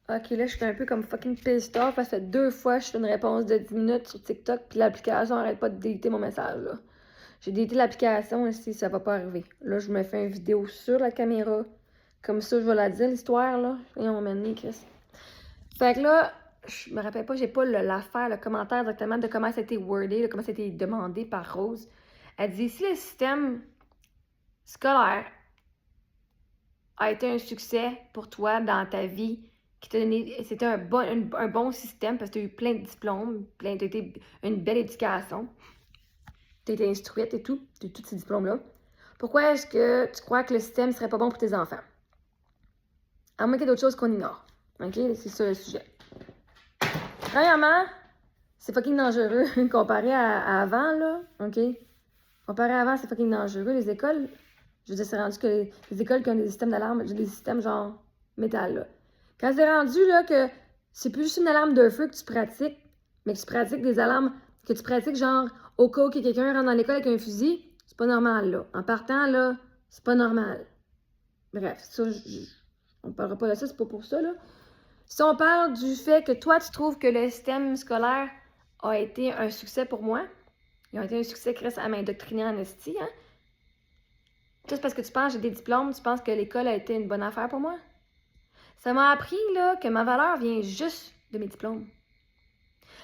Ok, là, je suis un peu comme fucking pissed off parce que ça fait 2 fois que je fais une réponse de 10 minutes sur TikTok puis l'application arrête pas de déliter mon message, là. J'ai délité l'application si ça va pas arriver. Là, je me fais une vidéo sur la caméra. Comme ça, je vais la dire, l'histoire, là. Et on m'a amené, Chris. Fait que là, je me rappelle pas, j'ai pas l'affaire, le commentaire exactement de comment ça a été wordé, de comment ça a été demandé par Rose. Elle dit, si le système scolaire a été un succès pour toi dans ta vie, qui t'a donné, c'était un bon système parce que tu as eu plein de diplômes, tu as été une belle éducation, tu as été instruite et tout, tu as eu tous ces diplômes-là. Pourquoi est-ce que tu crois que le système serait pas bon pour tes enfants? À moins qu'il y ait d'autres choses qu'on ignore. OK? C'est ça le sujet. Premièrement, c'est fucking dangereux comparé à avant, là. OK? Comparé à avant, c'est fucking dangereux. Les écoles, je veux dire, c'est rendu que les écoles qui ont des systèmes d'alarme, des systèmes genre métal, là. Quand c'est rendu, là, que c'est plus juste une alarme de feu que tu pratiques, mais que tu pratiques des alarmes, que tu pratiques genre au cas où quelqu'un rentre dans l'école avec un fusil, c'est pas normal, là. En partant, là, c'est pas normal. Bref, ça, on parlera pas de ça, c'est pas pour ça, là. Si on parle du fait que toi, tu trouves que le système scolaire a été un succès pour moi, il a été un succès grâce à m'indoctriner en esti, hein? Juste parce que tu penses que j'ai des diplômes, tu penses que l'école a été une bonne affaire pour moi? Ça m'a appris, là, que ma valeur vient juste de mes diplômes.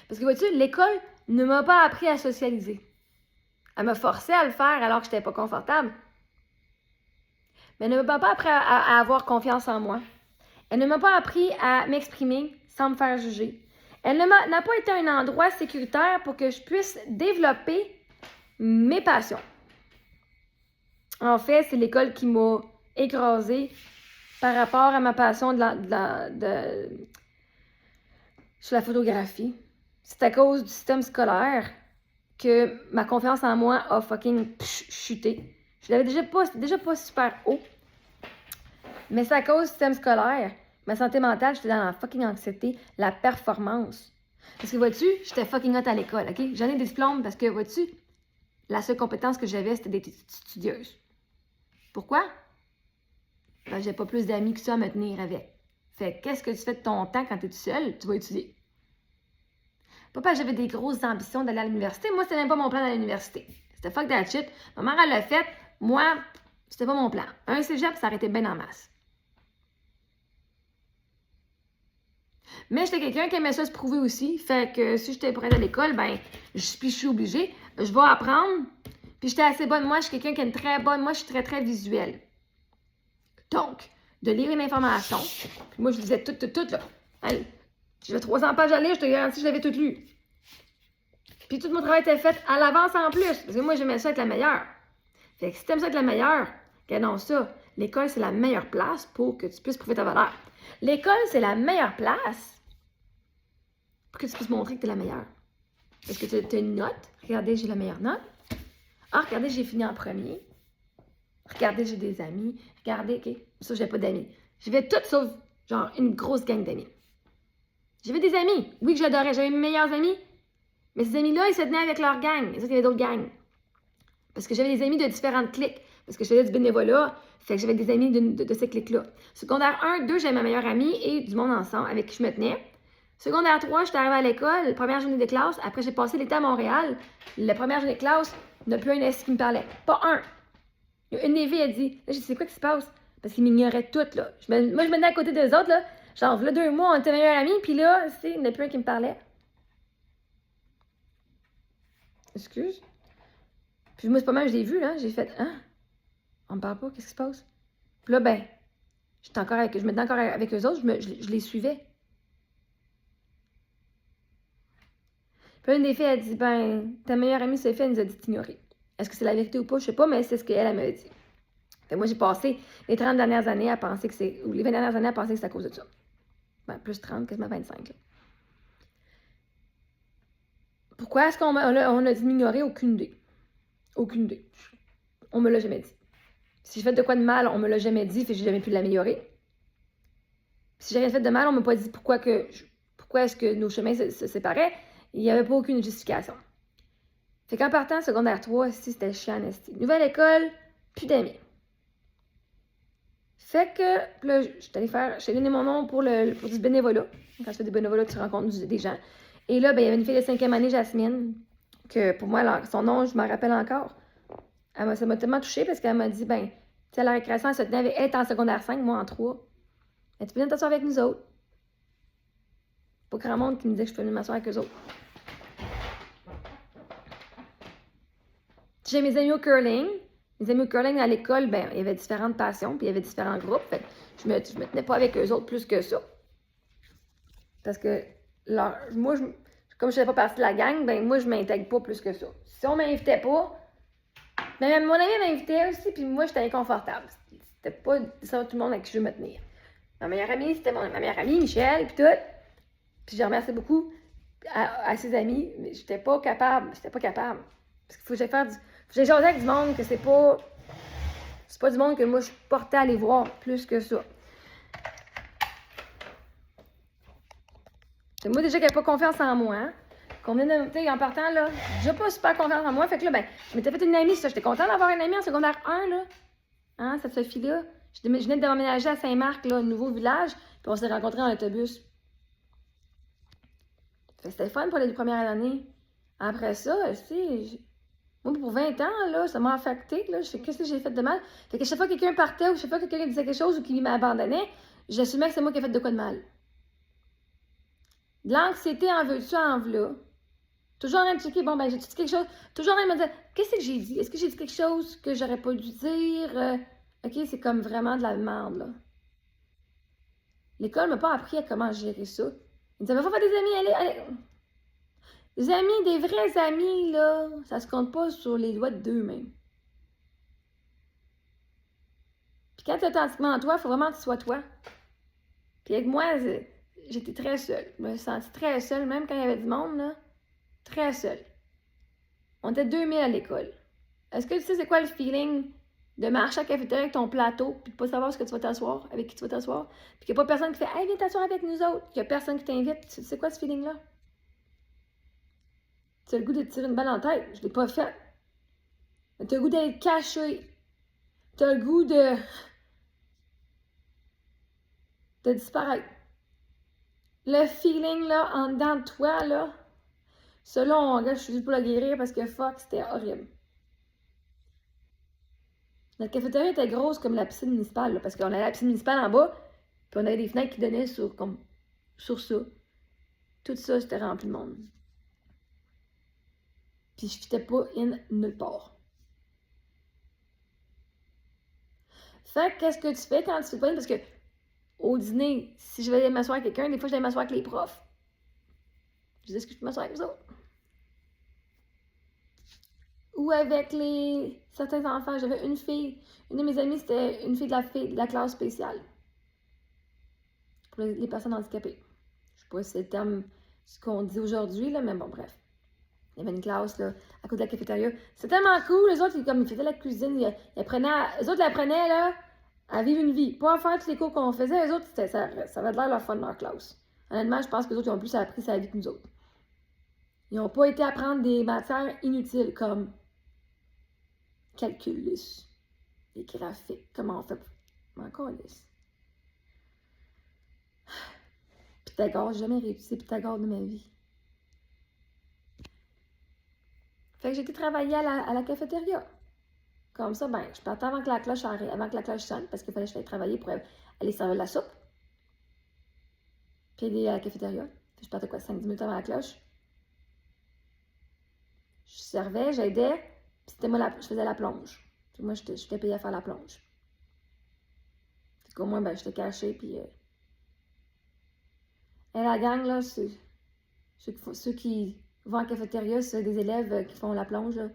Parce que, vois-tu, l'école ne m'a pas appris à socialiser. Elle m'a forcé à le faire alors que je n'étais pas confortable. Mais elle ne m'a pas appris à avoir confiance en moi. Elle ne m'a pas appris à m'exprimer sans me faire juger. Elle n'a pas été un endroit sécuritaire pour que je puisse développer mes passions. En fait, c'est l'école qui m'a écrasée par rapport à ma passion sur la photographie. C'est à cause du système scolaire que ma confiance en moi a fucking chuté. Je l'avais déjà pas super haut. Mais c'est à cause du système scolaire. Ma santé mentale, j'étais dans la fucking anxiété, la performance. Parce que, vois-tu, j'étais fucking hot à l'école, OK? J'en ai des diplômes parce que, vois-tu, la seule compétence que j'avais, c'était d'être studieuse. Pourquoi? Ben, j'ai pas plus d'amis que ça à me tenir avec. Fait qu'est-ce que tu fais de ton temps quand t'es tout seul? Tu vas étudier. Papa, j'avais des grosses ambitions d'aller à l'université. Moi, c'était même pas mon plan d'aller à l'université. C'était fuck that shit. Ma mère, elle l'a fait. Moi, c'était pas mon plan. Un cégep, ça aurait été bien en masse. Mais j'étais quelqu'un qui aimait ça se prouver aussi. Fait que si j'étais prête à l'école, ben, je suis obligée. Je vais apprendre. Puis j'étais assez bonne. Moi, je suis quelqu'un qui est très bonne. Moi, je suis très, très visuelle. Donc, de lire une information. Puis moi, je lisais tout, là. Allez, j'avais 300 pages à lire, je te garantis, je l'avais tout lu. Puis tout mon travail était fait à l'avance en plus. Parce que moi, j'aimais ça être la meilleure. Fait que si t'aimes ça être la meilleure, regardons ça. L'école, c'est la meilleure place pour que tu puisses prouver ta valeur. L'école, c'est la meilleure place pour que tu puisses montrer que tu es la meilleure. Est-ce que tu as une note? Regardez, j'ai la meilleure note. Ah, regardez, j'ai fini en premier. Regardez, j'ai des amis. Regardez, OK, ça, j'ai pas d'amis. J'avais tout sauf, genre, une grosse gang d'amis. J'avais des amis. Oui, que j'adorais. J'avais mes meilleurs amis. Mais ces amis-là, ils se tenaient avec leur gang. Et ça, il y avait d'autres gangs. Parce que j'avais des amis de différentes cliques. Parce que je faisais du bénévolat. Fait que j'avais des amis de ces cliques-là. Secondaire 1, 2, j'avais ma meilleure amie et du monde ensemble avec qui je me tenais. Secondaire 3, j'étais arrivée à l'école, première journée de classe. Après, j'ai passé l'été à Montréal. La première journée de classe, il n'y a plus un S qui me parlait. Pas un. Il y a une des filles, elle dit, là, je sais quoi qui se passe? Parce qu'ils m'ignoraient toutes, là. Moi, je me tenais à côté des autres, là. Genre, là, 2 mois, on était meilleurs amis, puis là, il n'y a plus un qui me parlait. Excuse. Puis moi, c'est pas mal, je l'ai vu, là. J'ai fait, hein? On me parle pas, qu'est-ce qui se passe? Puis là, ben, je me tenais encore avec eux autres, je les suivais. Puis une des filles, elle dit, ben, ta meilleure amie Sophie, elle nous a dit de t'ignorer. Est-ce que c'est la vérité ou pas? Je sais pas, mais c'est ce qu'elle m'a dit. Fait moi, j'ai passé les 30 dernières années à penser que c'est. Ou les 20 dernières années à penser que c'est à cause de ça. Ben, plus 30, quasiment 25. Là. Pourquoi est-ce qu'on a dit m'ignorer? Aucune idée. Aucune idée. On me l'a jamais dit. Si j'ai fait de quoi de mal, on me l'a jamais dit, fait que j'ai jamais pu l'améliorer. Si j'ai rien fait de mal, on m'a pas dit pourquoi est-ce que nos chemins se séparaient. Il n'y avait pas aucune justification. Fait qu'en partant, secondaire 3, si c'était chiant, esti. Nouvelle école, plus d'amis. Fait que, puis là, j'étais donné mon nom pour du bénévolat. Quand tu fais du bénévolat, tu rencontres des gens. Et là, ben, il y avait une fille de 5e année, Jasmine, que pour moi, son nom, je m'en rappelle encore. Ça m'a tellement touchée parce qu'elle m'a dit, ben, tu sais, à la récréation, elle se tenait avec, elle était en secondaire 5, moi en 3. Elle dit, tu peux venir t'asseoir avec nous autres. Pas grand monde qui me disait que je peux venir m'asseoir avec eux autres. J'ai mes amis au curling. Mes amis au curling à l'école, ben, il y avait différentes passions, puis il y avait différents groupes. Fait que je me tenais pas avec eux autres plus que ça. Parce que, moi, comme je faisais pas partie de la gang, ben, moi, je m'intègre pas plus que ça. Si on m'invitait pas, ben, mon ami m'invitait aussi, puis moi, j'étais inconfortable. C'était pas ça tout le monde avec qui je veux me tenir. Ma meilleure amie, c'était ma meilleure amie, Michel, puis tout. Puis je remercie beaucoup à ses amis, mais j'étais pas capable. Parce qu'il faut que j'aille faire faut que j'aille avec du monde que c'est pas du monde que moi je suis portée à aller voir plus que ça. C'est moi déjà qui n'avais pas confiance en moi. Hein? En partant, là, j'ai pas super confiance en moi. Fait que là, ben, je m'étais fait une amie, ça. J'étais contente d'avoir une amie en secondaire 1, là. Hein, cette Sophie-là. Je venais de déménager à Saint-Marc, là, un nouveau village. Puis on s'est rencontrés en autobus. Fait que c'était fun pour les 2 premières années. Après ça, moi, pour 20 ans, là, ça m'a affecté. Là, je sais qu'est-ce que j'ai fait de mal. Fait que chaque fois que quelqu'un partait ou chaque fois que quelqu'un disait quelque chose ou qu'il m'abandonnait, j'assumais que c'est moi qui ai fait de quoi de mal. De l'anxiété, en veux-tu, en v'là. Toujours en train de checker, bon, ben, j'ai dit quelque chose. Toujours en train de me dire, qu'est-ce que j'ai dit? Est-ce que j'ai dit quelque chose que j'aurais pas dû dire? Ok, c'est comme vraiment de la merde, là. L'école m'a pas appris à comment gérer ça. Ils me disaient, va faire des amis, allez. Des amis, des vrais amis, là, ça se compte pas sur les doigts de 2 même. Puis quand tu es authentiquement toi, il faut vraiment que tu sois toi. Puis avec moi, j'étais très seule. Je me suis sentie très seule, même quand il y avait du monde, là. Très seule. On était 2000 à l'école. Est-ce que tu sais c'est quoi le feeling de marcher à la cafétéria avec ton plateau, puis de pas savoir ce que tu vas t'asseoir, avec qui tu vas t'asseoir, puis qu'il n'y a pas personne qui fait « Hey, viens t'asseoir avec nous autres », qu'il n'y a personne qui t'invite. C'est quoi ce feeling-là? Tu as le goût de te tirer une balle en tête. Je l'ai pas fait. Mais tu as le goût d'être caché. Tu as le goût de disparaître. Le feeling, là, en dedans de toi, là, selon, là, je suis juste pour le guérir parce que fuck, c'était horrible. Notre cafétéria était grosse comme la piscine municipale, là, parce qu'on avait la piscine municipale en bas, puis on avait des fenêtres qui donnaient sur ça. Tout ça, c'était rempli de monde. Puis je fitais pas nulle part. Fait que qu'est-ce que tu fais quand tu fais pas in? Parce que au dîner, si je vais aller m'asseoir avec quelqu'un, des fois je vais m'asseoir avec les profs. Je disais, est-ce que je peux m'asseoir avec vous autres? Ou avec certains enfants. J'avais une fille, une de mes amies, c'était une fille de la classe spéciale. Pour les personnes handicapées. Je sais pas si c'est le terme, ce qu'on dit aujourd'hui, là, mais bon, bref. Il y avait une classe, là, à côté de la cafétéria. C'était tellement cool. Les autres, ils faisaient la cuisine. Eux autres, ils apprenaient, là, à vivre une vie. Pas à faire tous les cours qu'on faisait. Les autres, ça avait l'air leur fun dans leur classe. Honnêtement, je pense que les autres, ils ont plus appris sa vie que nous autres. Ils n'ont pas été apprendre des matières inutiles comme calculus, les graphiques, comment on fait. Encore lisse. Pythagore, j'ai jamais réussi Pythagore de ma vie. Fait que j'ai été travailler à la cafétéria. Comme ça, ben, je partais avant que la cloche sonne, parce qu'il fallait que je fasse travailler pour aller servir la soupe. Puis aller à la cafétéria. Puis je partais 5-10 minutes avant la cloche. Je servais, j'aidais, puis c'était moi, je faisais la plonge. Puis moi, j'étais payée à faire la plonge. Fait qu'au moins, ben, j'étais cachée, puis... Et la gang, là, ceux qui vont à la cafétéria, c'est des élèves qui font la plonge, là.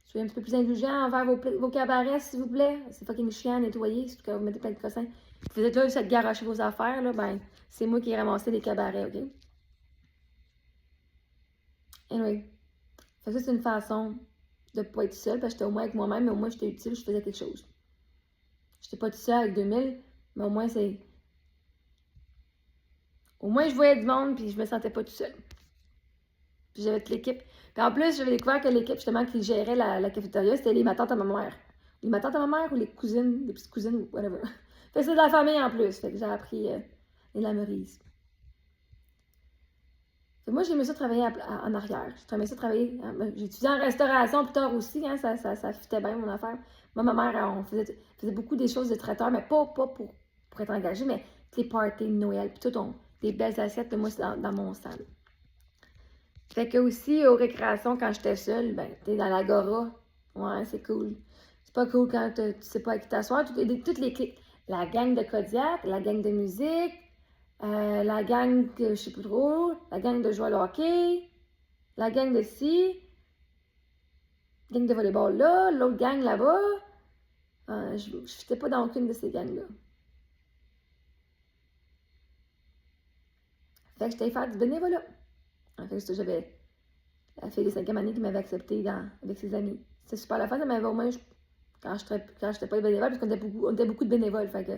Soyez un petit peu plus indulgents envers vos cabarets, s'il vous plaît. C'est fucking chiant à nettoyer, surtout quand vous mettez plein de cossins. Vous êtes là, vous êtes garocher vos affaires, là, ben, c'est moi qui ai ramassé les cabarets, OK? Anyway. Fait que ça, c'est une façon de ne pas être seule, parce que j'étais au moins avec moi-même, mais au moins j'étais utile, je faisais quelque chose. J'étais pas toute seule avec 2000, mais au moins c'est... Au moins je voyais du monde, puis je me sentais pas toute seule. Puis j'avais toute l'équipe. Puis en plus, j'avais découvert que l'équipe, justement, qui gérait la cafétéria, c'était les matantes à ma mère. Les matantes à ma mère ou les cousines, les petites cousines ou whatever. Fait que c'est de la famille en plus. Fait que j'ai appris les Lamerise. Moi, j'ai aimé ça travailler en arrière. J'ai aimé ça travailler. J'ai étudié en restauration plus tard aussi, hein, ça fitait bien mon affaire. Moi, ma mère, on faisait beaucoup des choses de traiteur, mais pas pour être engagé, mais les parties de Noël, puis tout, des belles assiettes, moi, c'est dans mon salle. Fait que aussi, aux récréations, quand j'étais seule, ben, t'es dans l'agora. Ouais, c'est cool. C'est pas cool quand tu sais pas à qui t'asseoir. Toutes les clics. La gang de Kodiak, la gang de musique, la gang de je sais plus trop, la gang de jouer au hockey, la gang de ci, la gang de volleyball là, l'autre gang là-bas. Je n'étais pas dans aucune de ces gangs-là. Fait que j'étais faire du bénévolat. En fait, j'avais la fille de 5e année qui m'avait accepté avec ses amis. C'était super la fin, ça m'avait au moins quand j'étais pas bénévole, parce qu'on était beaucoup de bénévoles. Fait que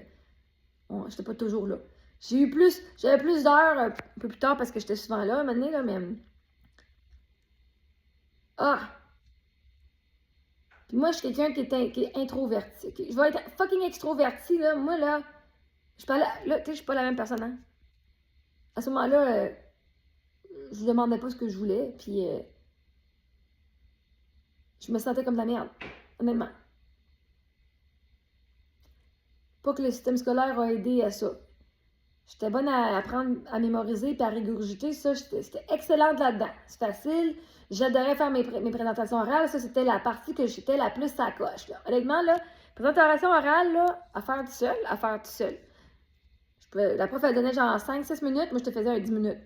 j'étais pas toujours là. J'avais plus d'heures un peu plus tard parce que j'étais souvent là, maintenant, là, mais. Ah! Puis moi, je suis quelqu'un qui est introverti. Okay? Je vais être fucking extroverti, là. Moi, là, je suis pas la même personne, hein. À ce moment-là, je demandais pas ce que je voulais, puis je me sentais comme de la merde, honnêtement. Pas que le système scolaire a aidé à ça. J'étais bonne à apprendre à mémoriser et à régurgiter. Ça, j'étais excellente là-dedans. C'est facile. J'adorais faire mes présentations orales. Ça, c'était la partie que j'étais la plus sacoche. Là. Honnêtement, là, présentation orale, là, à faire tout seul. La prof, elle donnait genre 5-6 minutes. Moi, je te faisais un 10 minutes.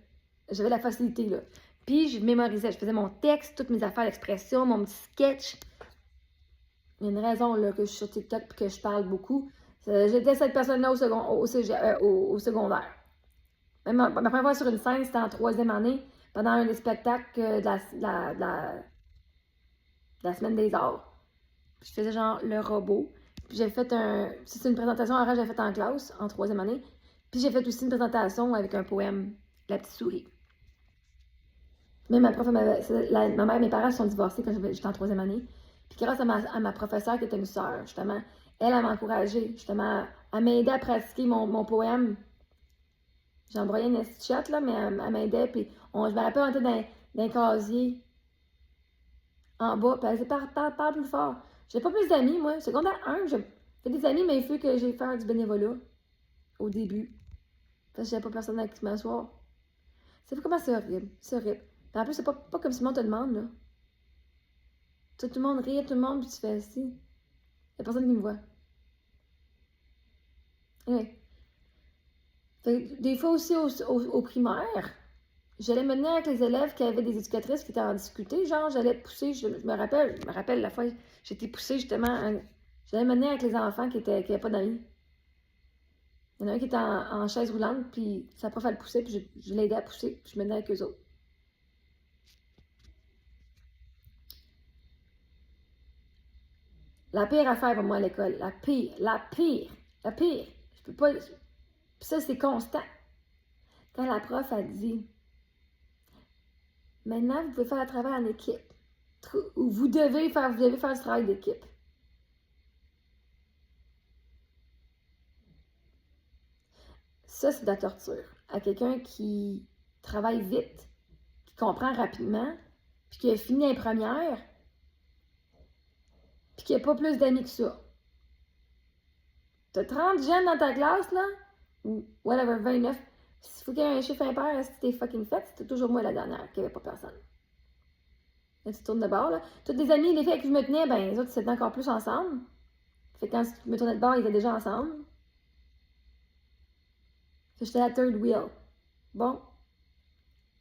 J'avais la facilité, là. Puis, je mémorisais. Je faisais mon texte, toutes mes affaires d'expression, mon petit sketch. Il y a une raison, là, que je suis sur TikTok et que je parle beaucoup. J'étais cette personne-là au secondaire. Même ma première fois sur une scène, c'était en 3e année, pendant un des spectacles de la Semaine des Arts. Je faisais genre le robot. Puis j'ai fait c'est une présentation orale que j'ai faite en classe, en 3e année. Puis j'ai fait aussi une présentation avec un poème, La petite souris. Même ma prof, ma mère et mes parents se sont divorcés quand j'étais en 3e année. Puis grâce à ma professeure qui était une sœur, justement, elle m'a encouragée, justement, à m'aider à pratiquer mon poème. J'ai embroyé une petite chat, là, mais elle m'aidait. Puis je me rappelle, on était dans un casier en bas. Puis elle disait, parle plus fort. J'avais pas plus d'amis, moi. Secondaire 1, j'ai fait des amis, mais il faut que j'ai fait du bénévolat au début. Parce que j'avais pas personne avec qui m'asseoir. C'est pas comment c'est horrible. C'est horrible. Puis en plus, c'est pas comme si le monde te demande, là. Tout le monde rit, tout le monde, puis tu fais assis. Y'a personne qui me voit. Ouais. Des fois aussi au primaire, j'allais me tenir avec les élèves qui avaient des éducatrices qui étaient en difficulté. Genre, j'allais pousser, je me rappelle la fois, j'étais poussée justement, j'allais me tenir avec les enfants qui n'avaient pas d'amis. Il y en a un qui était en chaise roulante, puis sa prof, elle poussait, puis je l'aidais à pousser, puis je me tenais avec eux autres. La pire affaire pour moi à l'école, la pire. Je peux pas. Puis ça, c'est constant. Quand la prof a dit, maintenant, vous pouvez faire le travail en équipe. Ou vous devez faire du travail d'équipe. Ça, c'est de la torture. À quelqu'un qui travaille vite, qui comprend rapidement, puis qui a fini les premières, puis qui n'a pas plus d'amis que ça. T'as 30 jeunes dans ta classe, là, ou whatever, 29. S'il faut qu'il y ait un chiffre impair, si t'es fucking fait, c'était toujours moi la dernière, qu'il n'y avait pas personne. Là, tu tournes de bord, là. Toutes les amis, les filles avec qui je me tenais, ben, les autres, c'était encore plus ensemble. Fait que quand je me tournais de bord, ils étaient déjà ensemble. Fait que j'étais la third wheel. Bon,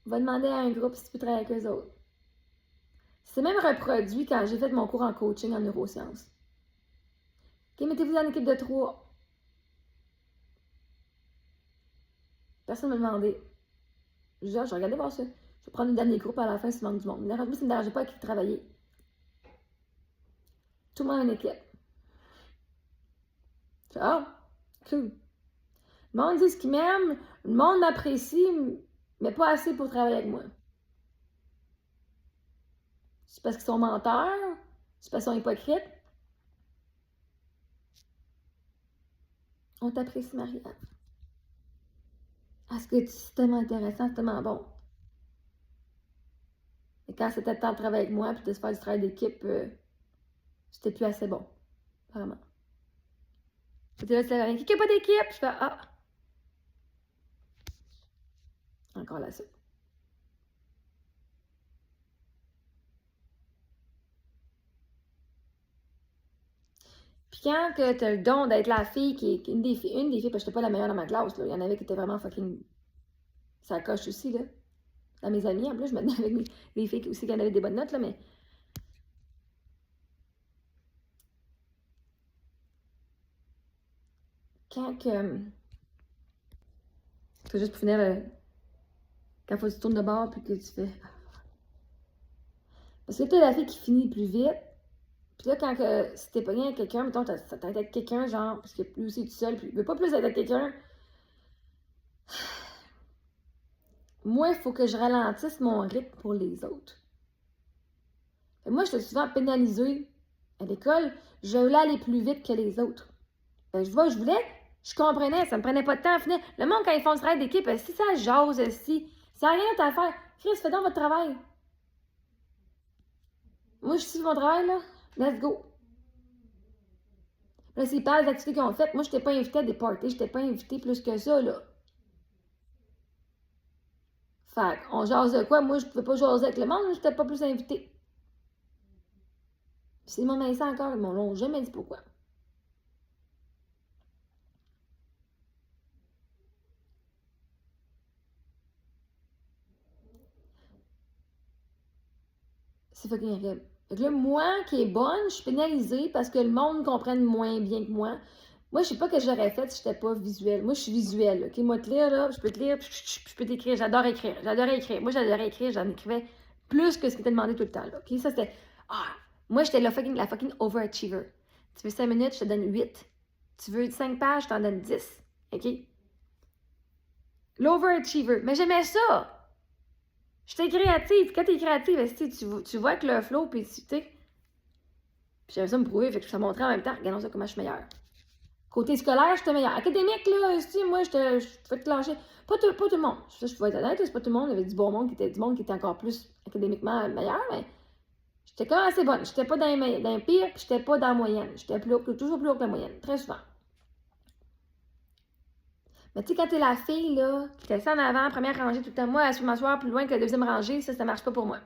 va demander à un groupe si tu peux travailler avec eux autres. C'est même reproduit quand j'ai fait mon cours en coaching en neurosciences. OK, mettez-vous dans l'équipe de 3. Personne ne m'a demandé. Je regardais voir ça. Je vais prendre le dernier groupe à la fin s'il manque du monde. Mais ça ne me dérangeait pas avec qui travailler. Tout le monde a une équipe. Je fais, ah, cool. Le monde dit ce qu'il m'aime, le monde m'apprécie, mais pas assez pour travailler avec moi. C'est parce qu'ils sont menteurs? C'est parce qu'ils sont hypocrites? On t'apprécie, Marie-Ève. Parce que c'est tellement intéressant, c'est tellement bon. Et quand c'était le temps de travailler avec moi, puis de se faire du travail d'équipe, c'était plus assez bon. Vraiment. C'était là, c'est rien. Qui n'a pas d'équipe? Je fais, ah! Encore là, ça. Puis quand que t'as le don d'être la fille qui est une des filles, parce que j'étais pas la meilleure dans ma classe, là. Il y en avait qui étaient vraiment fucking. Ça coche aussi, là. Dans mes amis, en plus, je me tenais avec les filles aussi qui en avaient des bonnes notes, là, mais. Quand que. C'est juste pour finir, quand faut que tu tournes de bord, puis que tu fais. Parce que t'es la fille qui finit plus vite. Puis là, quand que, si t'es pogné avec quelqu'un, mettons, t'as été avec quelqu'un, genre, parce que lui aussi, tout seul, puis il veut pas plus être avec quelqu'un. Moi, il faut que je ralentisse mon rythme pour les autres. Et moi, j'étais souvent pénalisée à l'école. Je voulais aller plus vite que les autres. Je voulais, je comprenais, ça me prenait pas de temps à finir. Le monde, quand ils font ce travail d'équipe, si ça jase, si ça n'a rien d'autre à faire, Chris, fais donc votre travail. Moi, je suis mon travail, là. Let's go. Là, s'ils parlent des activités qu'ils ont faites, moi, je n'étais pas invitée à des parties, je n'étais pas invitée plus que ça, là. Fait on jase de quoi? Moi, je pouvais pas jaser avec le monde, je n'étais pas plus invitée. Puis c'est mon ça encore, ils m'ont jamais dit pourquoi. C'est fucking horrible. Fait que là, moi qui est bonne, je suis pénalisée parce que le monde comprenne moins bien que moi. Moi, je sais pas ce que j'aurais fait si j'étais pas visuelle. Moi, je suis visuelle. OK, moi, te lire, là, je peux te lire, je peux t'écrire. J'adore écrire. J'adorais écrire. Moi, j'adorais écrire. J'en écrivais plus que ce qui était demandé tout le temps, là. OK, ça, c'était. Ah! Moi, j'étais la fucking overachiever. Tu veux 5 minutes, je te donne 8. Tu veux 5 pages, je t'en donne 10. OK? L'overachiever. Mais j'aimais ça! J'étais créative. Quand t'es créative, tu vois que le flow, puis tu sais. Puis j'avais ça me prouver, fait que ça montrait en même temps. Regardons ça comment je suis meilleure. Côté scolaire, j'étais meilleure. Académique, là, moi, je fais te clencher. Pas tout le monde. Ça, je pouvais être honnête, c'est pas tout le monde. Il y avait du bon monde qui était du monde qui était encore plus académiquement meilleur, mais j'étais quand même assez bonne. J'étais pas dans les pires, puis j'étais pas dans la moyenne. J'étais toujours plus haut que la moyenne, très souvent. Mais tu sais, quand t'es la fille, là, qui était en avant, première rangée tout le temps, moi, à m'asseoir plus loin que la deuxième rangée, ça marche pas pour moi.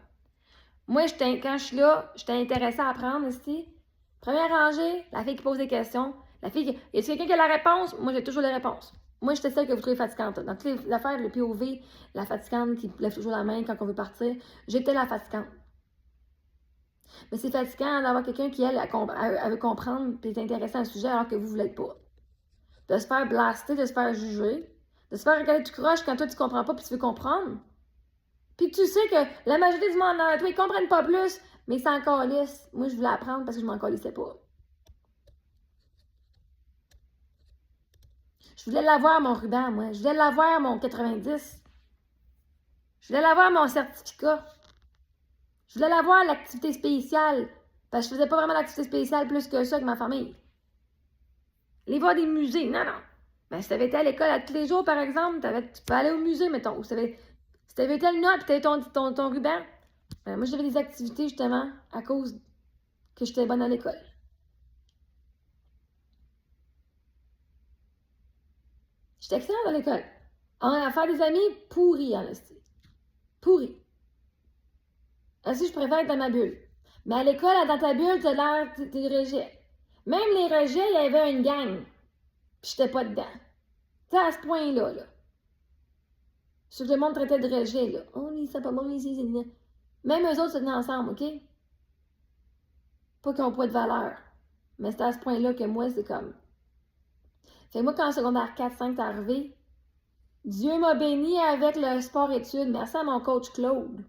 Moi, quand je suis là, j'étais intéressée à apprendre aussi. Première rangée, la fille qui pose des questions. La fille qui. Y a quelqu'un qui a la réponse? Moi, j'ai toujours la réponse. Moi, j'étais celle que vous trouvez fatigante. Dans toutes les affaires, le POV, la fatigante qui lève toujours la main quand on veut partir, j'étais la fatigante. Mais c'est fatigant d'avoir quelqu'un qui, elle veut comprendre et est intéressée à un sujet alors que vous ne l'êtes pas. De se faire blaster, de se faire juger, de se faire regarder tu croches quand toi tu comprends pas puis tu veux comprendre. Puis tu sais que la majorité du monde dans toi, ils comprennent pas plus, mais ils s'en calissent. Moi, je voulais apprendre parce que je m'en calissais pas. Je voulais l'avoir, mon ruban, moi. Je voulais l'avoir, mon 90. Je voulais l'avoir, mon certificat. Je voulais l'avoir, l'activité spéciale. Parce que je faisais pas vraiment d'activité spéciale plus que ça avec ma famille. Aller voir des musées, non, non. Mais si t'avais été à l'école à tous les jours, par exemple, tu peux aller au musée, mettons. Ou si t'avais été à l'UNA et t'avais ton ruban. Moi, j'avais des activités, justement, à cause que j'étais bonne à l'école. J'étais excellente à l'école. À faire des amis, pourris, en esti. Pourris. Ainsi, je préfère être dans ma bulle. Mais à l'école, dans ta bulle, t'as l'air, t'es rejet. Même les rejets, il y avait une gang. Puis j'étais pas dedans. Tu sais, à ce point-là, là. Tout le monde traitait de rejet, là. Oh, ça pas bon, ici, c'est. Même eux autres se tenaient ensemble, OK? Pas qu'ils n'ont pas de valeur. Mais c'est à ce point-là que moi, c'est comme. Fait que moi, quand en secondaire 4-5 est arrivé, Dieu m'a béni avec le sport-études. Merci à mon coach Claude.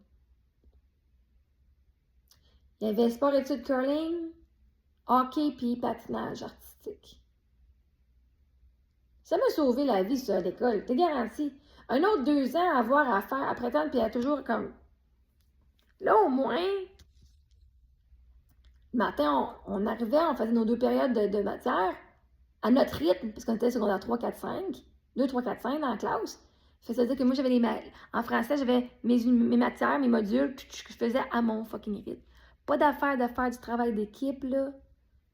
Il y avait sport-études curling, hockey puis patinage artistique. Ça m'a sauvé la vie, ça, à l'école. T'es garanti. Un autre 2 ans à avoir à faire, à prétendre, puis à toujours comme. Là, au moins, le matin, on arrivait, on faisait nos 2 périodes de matière. à notre rythme, parce qu'on était secondaire 3, 4, 5, 2, 3, 4, 5 dans la classe. Ça veut dire que moi, j'avais en français, j'avais mes matières, mes modules, puis je faisais à mon fucking rythme. Pas d'affaire de faire du travail d'équipe, là.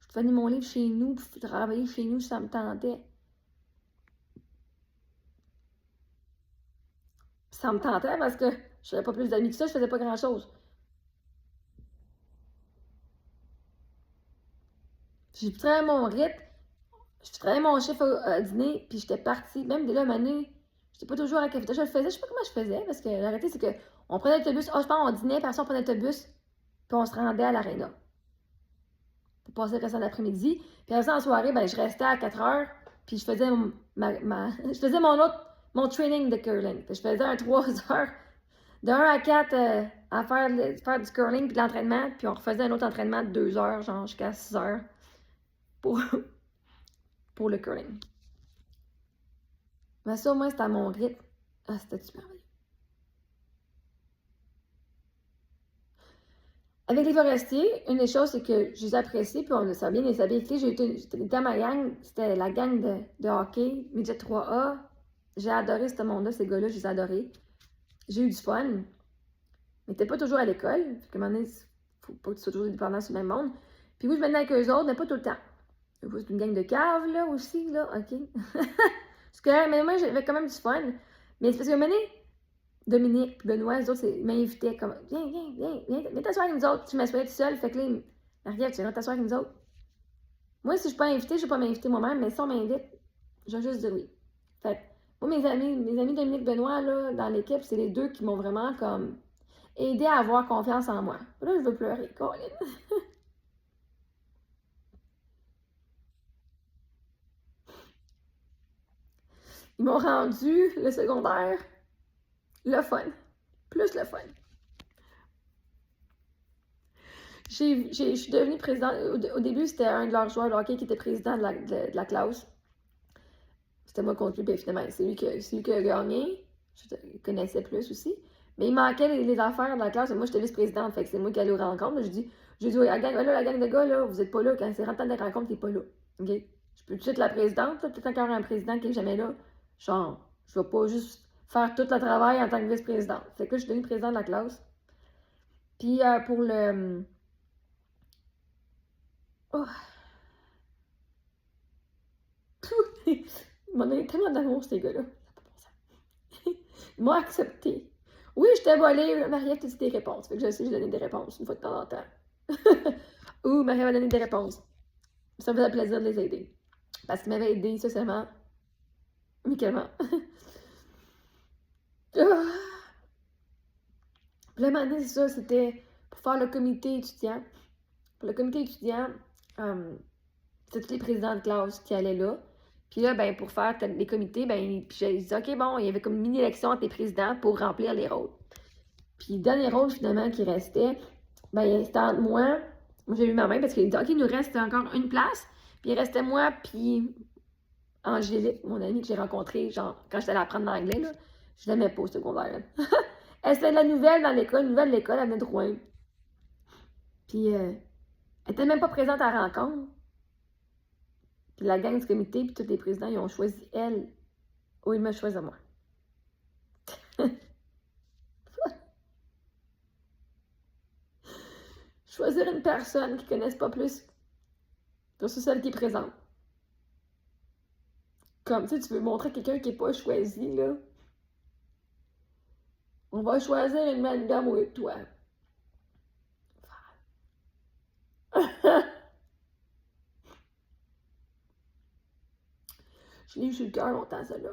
Je faisais mon livre chez nous, puis travailler chez nous, ça me tentait. Ça me tentait parce que je n'avais pas plus d'amis que ça, je faisais pas grand-chose. J'ai travaillé mon rythme, je travaillais mon chiffre à dîner, puis j'étais partie. Même dès là, une année, j'étais pas toujours à la cafétéria. Je le faisais, je sais pas comment je faisais, parce que la réalité, c'est qu'on prenait l'autobus, je pense, on dînait, puis après, on prenait l'autobus, puis on se rendait à l'aréna. Pour passer le restant de l'après-midi. Puis après ça, en soirée, ben, je restais à 4 heures, puis je faisais je faisais mon training de curling. Puis je faisais un 3 heures, de 1 à 4 à faire du curling, puis de l'entraînement, puis on refaisait un autre entraînement de 2 heures, genre jusqu'à 6 heures, pour, pour le curling. Mais ça, au moins, c'était à mon rythme. Ah, c'était super bien. Avec les forestiers, une des choses, c'est que je les apprécie, puis ça a bien été. J'étais dans ma gang, c'était la gang de hockey, Midget 3A. J'ai adoré ce monde-là, ces gars-là, je les ai adorés. J'ai eu du fun, mais t'es pas toujours à l'école. Fait qu'à un moment donné, faut pas que tu sois toujours dépendant sur le même monde. Puis oui, je venais avec eux autres, mais pas tout le temps. C'est une gang de caves, là, aussi, là, OK. C'est correct, mais moi, j'avais quand même du fun. Mais c'est parce que un moment donné, Dominique et Benoît, les autres, ils m'invitaient comme viens t'asseoir avec nous autres. Je m'assoyais tout seul, fait que là, Marie-Ève, tu viens t'asseoir avec nous autres. Moi, si je suis pas invitée, je vais pas m'inviter moi-même, mais si on m'invite, je vais juste dire oui. Fait que, moi, mes amis Dominique Benoît, là, dans l'équipe, c'est les deux qui m'ont vraiment comme aidé à avoir confiance en moi. Là, je veux pleurer, Colin. Ils m'ont rendu le secondaire le fun. Plus le fun. Je suis devenue présidente. Au début, c'était un de leurs joueurs de hockey qui était président de la classe. C'était moi contre lui, puis finalement, c'est lui qui a gagné. Je le connaissais plus aussi. Mais il manquait les affaires de la classe, et moi, j'étais vice-présidente, fait que c'est moi qui allais aux rencontres. J'ai dit, la gang de gars, là, vous êtes pas là. Quand c'est rentré dans les rencontres, t'es pas là. OK? Je peux tout de suite la présidente, peut-être encore un président qui est jamais là. Genre, je vais pas juste faire tout le travail en tant que vice-présidente. Fait que là, je suis devenue présidente de la classe. Puis pour le. Oh. Ils m'ont donné tellement d'amour, ces gars-là. Ils m'ont accepté. Oui, je t'ai volé. Marie-Ève t'a dit des réponses. Fait que je sais, j'ai donné des réponses une fois de temps en temps. Ou Marie-Ève a donné des réponses. Ça me faisait plaisir de les aider. Parce qu'ils m'avaient aidé socialement, amicalement. Puis là, maintenant, c'est ça, c'était pour faire le comité étudiant. Pour le comité étudiant, c'était tous les présidents de classe qui allaient là. Puis là, ben, pour faire les comités, ben, puis j'ai dit, OK, bon, il y avait comme une mini-élection entre les présidents pour remplir les rôles. Puis le dernier rôle, finalement, qui restait, ben, c'était entre moi j'ai eu ma main parce qu'il dit, OK, il nous reste encore une place. Puis il restait moi, puis Angélique, mon amie que j'ai rencontrée, genre, quand j'étais allée apprendre l'anglais, là, je l'aimais pas au secondaire. Elle était de la nouvelle dans l'école, nouvelle de l'école, elle venait de Rouen. Puis elle était même pas présente à la rencontre. Puis la gang du comité, puis tous les présidents, ils ont choisi elle. Ou ils me choisissent moi. Choisir une personne qu'ils connaissent pas plus que celle qui est présente. Comme, tu sais, tu veux montrer à quelqu'un qui n'est pas choisi, là. On va choisir une madame ou toi. Je l'ai eu sur le cœur longtemps, celle-là.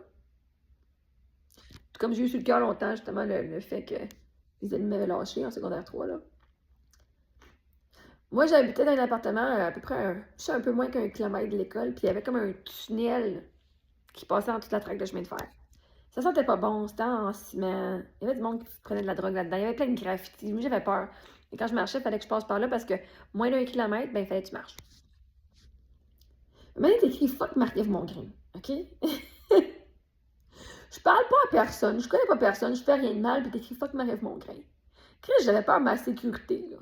Comme j'ai eu sur le cœur longtemps, justement, le fait que les amis m'avaient lâché en secondaire 3, là. Moi, j'habitais dans un appartement à peu près un peu moins qu'un kilomètre de l'école, puis il y avait comme un tunnel qui passait en toute la traque de chemin de fer. Ça sentait pas bon, c'était en ciment. Il y avait du monde qui prenait de la drogue là-dedans. Il y avait plein de graffitis. Moi, j'avais peur. Et quand je marchais, il fallait que je passe par là parce que moins d'un kilomètre, ben, il fallait que tu marches. Mais il est écrit fuck Marie-Ève Mongrain, OK? Je parle pas à personne, je connais pas personne, je fais rien de mal, puis t'écris fuck Marie-Ève Mongrain. Chris, j'avais peur de ma sécurité, là.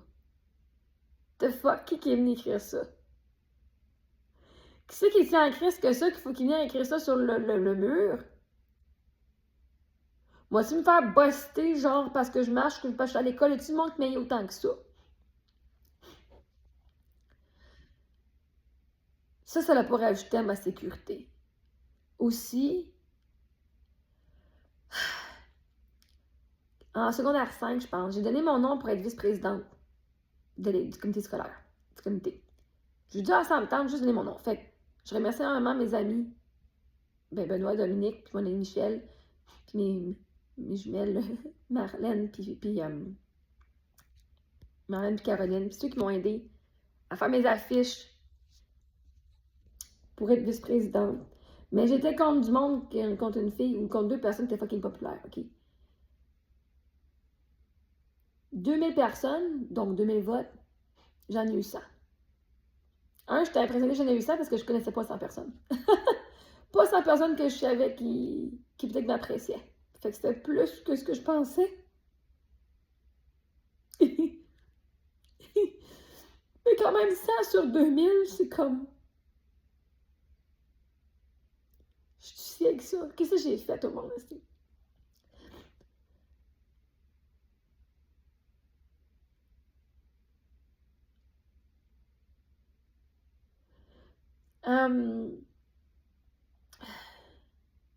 The fuck, qui est venu écrire ça? Qui c'est qui est si en crise que ça qu'il faut qu'il vienne écrire ça sur le mur? Moi, tu me faire buster, genre, parce que je marche, parce que je suis à l'école, et tu le monde qui m'aille autant que ça? Ça l'a pas rajouté à ma sécurité. Aussi, en secondaire 5, je pense, j'ai donné mon nom pour être vice-présidente du comité scolaire, du comité. J'ai dit, ah, ça me tente, juste donner mon nom. Fait que je remercie énormément mes amis, Benoît, Dominique, puis mon ami Michel, puis mes jumelles, Marlène, puis Marlène, puis Caroline, puis ceux qui m'ont aidé à faire mes affiches pour être vice-présidente. Mais j'étais contre du monde, contre une fille ou contre deux personnes qui étaient fucking populaires, OK? 2000 personnes, donc 2000 votes, j'en ai eu 100. J'étais impressionnée que j'en ai eu 100 parce que je connaissais pas 100 personnes. Pas 100 personnes que je savais qui peut-être m'appréciaient. Fait que c'était plus que ce que je pensais. Mais quand même, 100 sur 2000, c'est comme... Je suis si avec ça. Qu'est-ce que j'ai fait au monde aussi?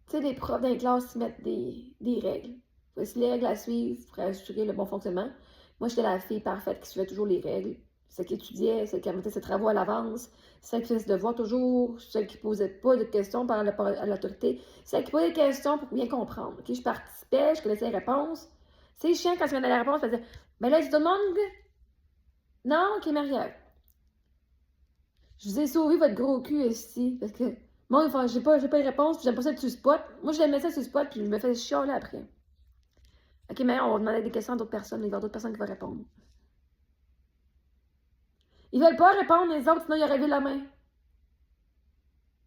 Tu sais, les profs dans les classes mettent des règles. Voici les règles à suivre pour assurer le bon fonctionnement. Moi, j'étais la fille parfaite qui suivait toujours les règles. Celle qui étudiait, celle qui mettait ses travaux à l'avance, celle qui faisait ses devoirs toujours, celle qui posait pas de questions par rapport à l'autorité, celle qui posait des questions pour bien comprendre. Okay? Je participais, je connaissais les réponses. C'est chiant quand tu connais la réponse, tu disais, ben là, tu te demandes, non, ok, Marie-Ève. Je vous ai sauvé votre gros cul ici, parce que moi, enfin, j'ai pas de réponse, puis j'aime pas ça sur le spot. Moi, je l'aimais ça sur le spot, puis je me fais chialer après. Ok, mais on va demander des questions à d'autres personnes, il va y avoir d'autres personnes qui vont répondre. Ils veulent pas répondre, les autres, sinon ils auraient levé la main.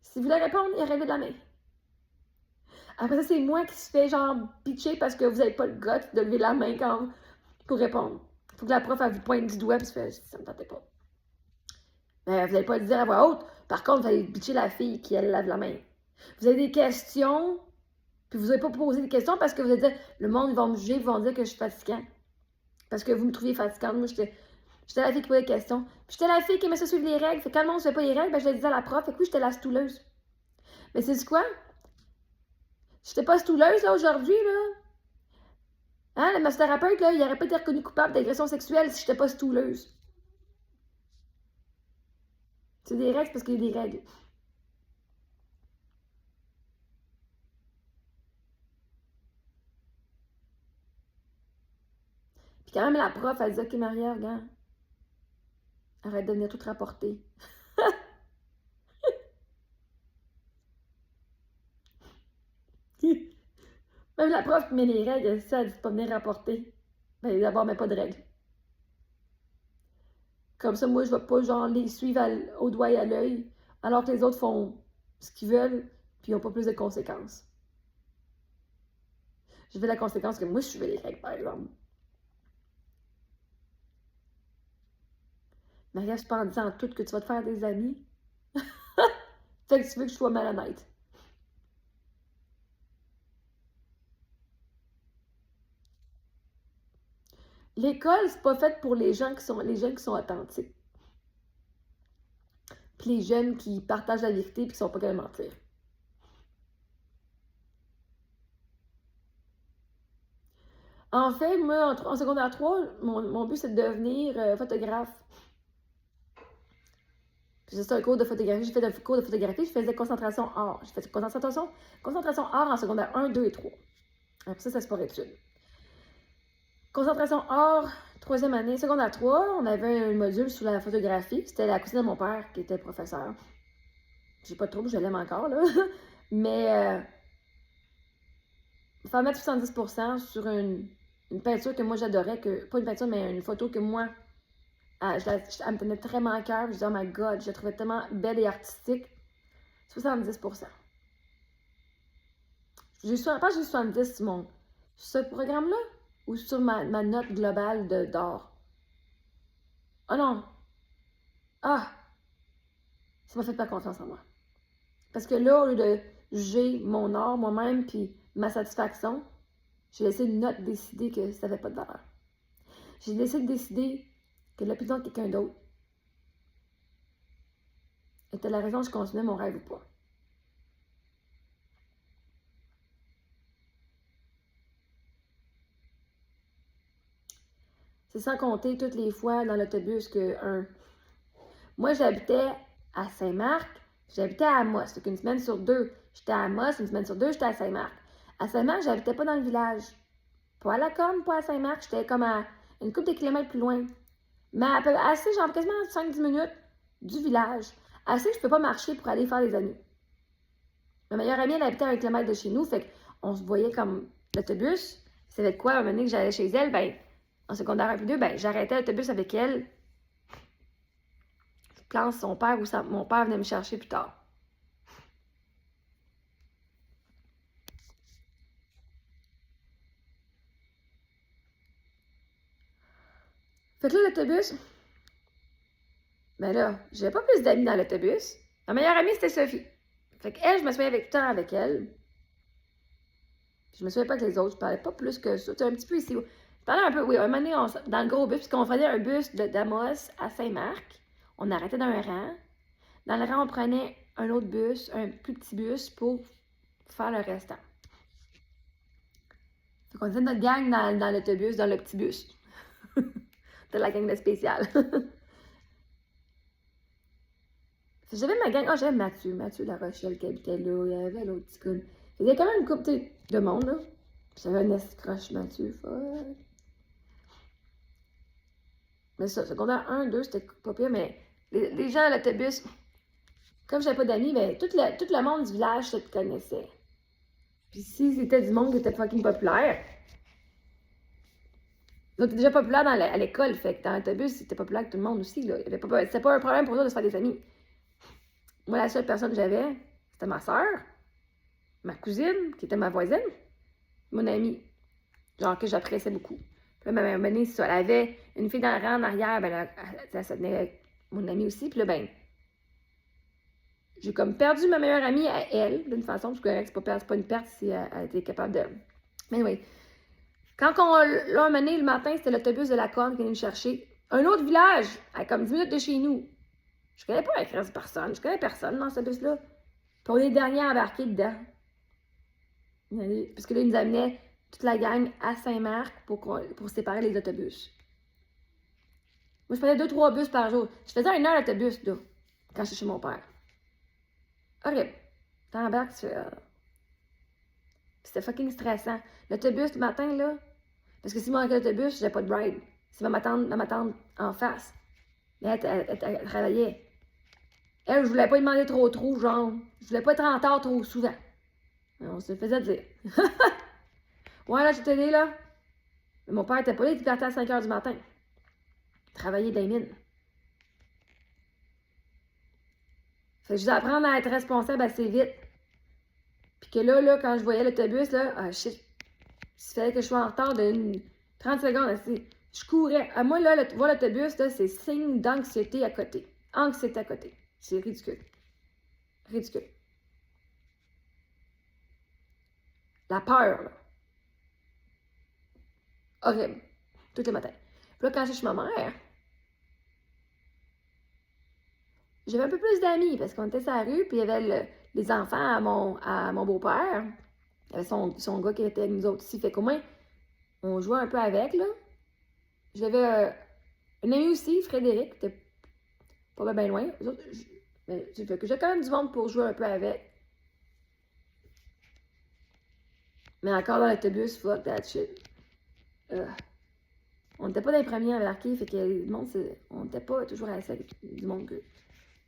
Si vous voulez répondre, ils auraient levé la main. Après ça, c'est moi qui se fais genre pitcher parce que vous avez pas le goût de lever la main quand pour répondre. Faut que la prof, elle vous pointe du doigt, puis ça me tentait pas. Mais vous n'allez pas le dire à voix haute. Par contre, vous allez bitcher la fille qui, elle, lève la main. Vous avez des questions, puis vous n'avez pas posé des questions parce que vous allez dire, le monde, ils vont me juger, ils vont dire que je suis fatigant. Parce que vous me trouviez fatigante. Moi, j'étais la fille qui posait des questions. Puis j'étais la fille qui aimait ça suivre les règles. Fait que quand le monde ne suivait pas les règles, ben, je le disais à la prof. Fait que oui, j'étais la stouleuse. Mais c'est quoi? J'étais pas stouleuse, là, aujourd'hui, là. Hein, le massothérapeute, là, il n'aurait pas été reconnu coupable d'agression sexuelle si j'étais pas stouleuse. C'est des règles parce qu'il y a des règles. Puis quand même, la prof, elle dit, OK, Marie-Ève, regarde, arrête de venir tout rapporter. Même la prof qui met les règles, ça, elle dit pas venir rapporter. Ben d'abord, mais pas de règles. Comme ça, moi, je vais pas genre les suivre au doigt et à l'œil, alors que les autres font ce qu'ils veulent, puis ils n'ont pas plus de conséquences. Je veux la conséquence que moi, je suivais les règles, par exemple. Maria, je pas en disant tout que tu vas te faire des amis. Fait que tu veux que je sois malhonnête. L'école, c'est pas fait pour les gens qui sont authentiques. Puis les jeunes qui partagent la vérité puis qui sont pas capables de mentir. En fait, moi, en secondaire 3, mon but, c'est de devenir photographe. Puis c'est ça, un cours de photographie. J'ai fait un cours de photographie, je faisais concentration art. J'ai fait concentration art en secondaire 1, 2 et 3. Après ça, c'est sport-études. Concentration art, troisième année, secondaire 3, on avait un module sur la photographie. C'était la cousine de mon père qui était professeur. J'ai pas de trouble, je l'aime encore, là. Mais il fallait mettre 70% sur une peinture que moi j'adorais, pas une peinture, mais une photo que moi, elle me tenait vraiment à cœur. Je disais, oh my god, je la trouvais tellement belle et artistique. 70%. J'ai 70 sur ce programme-là ou sur ma note globale d'or. Oh non! Ah! Ça m'a fait pas confiance en moi. Parce que là, au lieu de juger mon art moi-même puis ma satisfaction, j'ai laissé une note décider que ça n'avait pas de valeur. J'ai décidé de décider que l'opinion de quelqu'un d'autre était la raison que je continuais mon rêve ou pas. C'est sans compter toutes les fois dans l'autobus que moi, j'habitais à Saint-Marc, j'habitais à Amos. Fait qu'une semaine sur deux, j'étais à Amos, une semaine sur deux, j'étais à Saint-Marc. À Saint-Marc, j'habitais pas dans le village. Pas à la Corne, pas à Saint-Marc, j'étais comme à une couple de kilomètres plus loin. Mais assez, genre quasiment 5-10 minutes du village. Assez que je peux pas marcher pour aller faire des amis. Ma meilleure amie, elle habitait à 1 kilomètre de chez nous, fait qu'on se voyait comme l'autobus. C'était de quoi, un moment donné que j'allais chez elle, ben, en secondaire 1 puis 2, ben, j'arrêtais l'autobus avec elle. Quand son père ou mon père venait me chercher plus tard. Fait que là, l'autobus, ben là, j'avais pas plus d'amis dans l'autobus. Ma meilleure amie, c'était Sophie. Fait qu'elle, je me souviens tout le temps avec elle. Je me souviens pas que les autres, je parlais pas plus que ça. Tu sais, un petit peu ici. Je parlais un peu, oui, un moment donné, dans le gros bus, puisqu'on prenait un bus d'Amos à Saint-Marc. On arrêtait dans un rang. Dans le rang, on prenait un autre bus, un plus petit bus pour faire le restant. Fait qu'on était notre gang dans l'autobus, dans le petit bus. C'était la gang de spécial. J'avais ma gang. Ah, j'avais Mathieu La Rochelle qui habitait là. Il y avait l'autre petit con. Il y avait quand même une couple de monde, là. J'avais un escroche Mathieu, fuck. Mais ça, secondaire 1, 2, c'était pas pire, mais les gens à l'autobus, comme j'avais pas d'amis, ben, tout le monde du village se connaissait. Puis si c'était du monde qui était fucking populaire, donc t'es déjà populaire à l'école, fait que dans l'autobus, c'était populaire avec tout le monde aussi, là. C'était pas un problème pour eux de se faire des amis. Moi, la seule personne que j'avais, c'était ma soeur, ma cousine, qui était ma voisine, mon amie, genre que j'appréciais beaucoup. Puis là, ma mère, ça, elle avait une fille dans le rang en arrière, ben elle se tenait avec mon amie aussi, puis là, ben, j'ai comme perdu ma meilleure amie à elle, d'une façon, parce que c'est pas une perte si elle était capable de... Mais anyway, là, un moment donné, le matin, c'était l'autobus de la Corne qui venait nous chercher. Un autre village, à comme 10 minutes de chez nous. Je connais pas la personne, je connais personne dans ce bus-là. Puis on est les derniers à embarquer dedans. Parce que là, ils nous amenaient toute la gang à Saint-Marc pour séparer les autobus. Moi, je prenais 2-3 bus par jour. Je faisais 1 heure d'autobus, là, quand j'étais chez mon père. Horrible. T'embarques, tu fais... C'était fucking stressant. L'autobus, le matin, là, parce que si moi, avec l'autobus, j'avais pas de ride. C'est ma tante en face. Mais elle travaillait. Elle, je voulais pas lui demander trop, genre. Je voulais pas être en retard trop souvent. On se faisait dire. Ouais, là, je t'ai dit, là. Mais mon père était pas là, il était parti à 5 h du matin. Travailler dans les mines. Fait que je dois apprendre à être responsable assez vite. Puis que là, quand je voyais l'autobus, là, ah shit, il fallait que je sois en retard de 30 secondes. Assez. Je courais. À moi, là, voir l'autobus, là, c'est signe d'anxiété à côté. Anxiété à côté. C'est ridicule. Ridicule. La peur, là. Horrible. Tous les matins. Puis là, quand j'étais chez ma mère, j'avais un peu plus d'amis parce qu'on était sur la rue, puis il y avait les enfants à mon beau-père. Il y avait son gars qui était avec nous autres ici. Fait qu'au moins, on jouait un peu avec, là. J'avais un ami aussi, Frédéric, qui était pas bien loin. Mais fait que j'ai quand même du monde pour jouer un peu avec. Mais encore dans l'autobus, fuck that shit. On n'était pas dans les premiers à embarquer, fait que le monde, on n'était pas toujours à la du monde que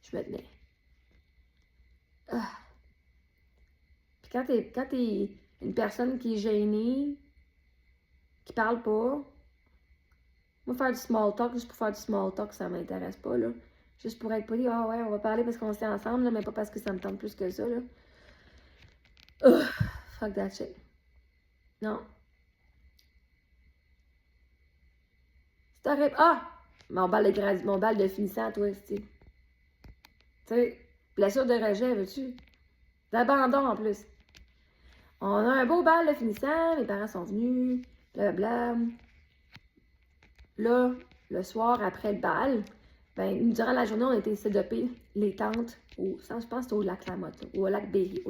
je me tenais. Puis quand t'es une personne qui est gênée, qui parle pas, moi, faire du small talk, juste pour faire du small talk, ça m'intéresse pas, là. Juste pour être poli, ah ouais, on va parler parce qu'on s'est ensemble, là, mais pas parce que ça me tente plus que ça, là. Fuck that shit. Non. C'est horrible. Ah! Mon bal de finissant, toi, tu sais, blessure de rejet, veux-tu? D'abandon en plus. On a un beau bal de finissant, mes parents sont venus, blablabla. Là, le soir après le bal, ben, durant la journée, on était sédopés, les tentes, je pense que c'était au lac Lamotte, ou au lac Berry,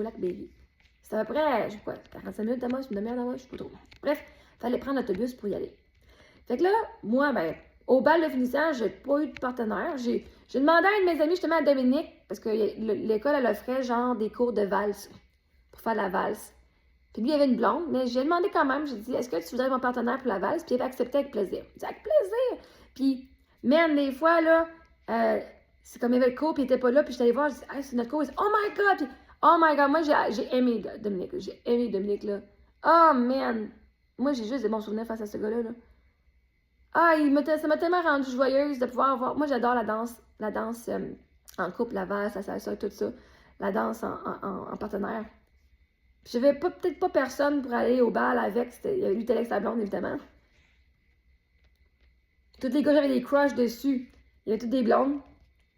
C'était à peu près, je sais pas, 45 minutes de marche, une demi-heure de marche, je sais pas trop. Bref, fallait prendre l'autobus pour y aller. Fait que là, moi, ben, au bal de finissant, j'ai pas eu de partenaire. J'ai demandé à une de mes amies, justement à Dominique, parce que l'école, elle offrait genre des cours de valse, pour faire la valse. Puis lui, il y avait une blonde, mais j'ai demandé quand même, j'ai dit, est-ce que tu voudrais mon partenaire pour la valse? Puis il avait accepté avec plaisir. J'ai dit, avec plaisir! Puis, man, des fois, là, c'est comme il y avait le cours, puis il était pas là, puis j'étais allée voir, je dis, hey, c'est notre cours. Il dit, oh my god! Puis, oh my god, moi, j'ai aimé Dominique, là. Oh man! Moi, j'ai juste des bons souvenirs face à ce gars-là, là. Ah, ça m'a tellement rendue joyeuse de pouvoir voir. Moi, j'adore la danse en couple, la valse, la salsa, tout ça. La danse en partenaire. J'avais peut-être pas personne pour aller au bal avec. Il y avait eu Télex la blonde, évidemment. Tous les gars, j'avais des crushs dessus. Il y avait toutes des blondes.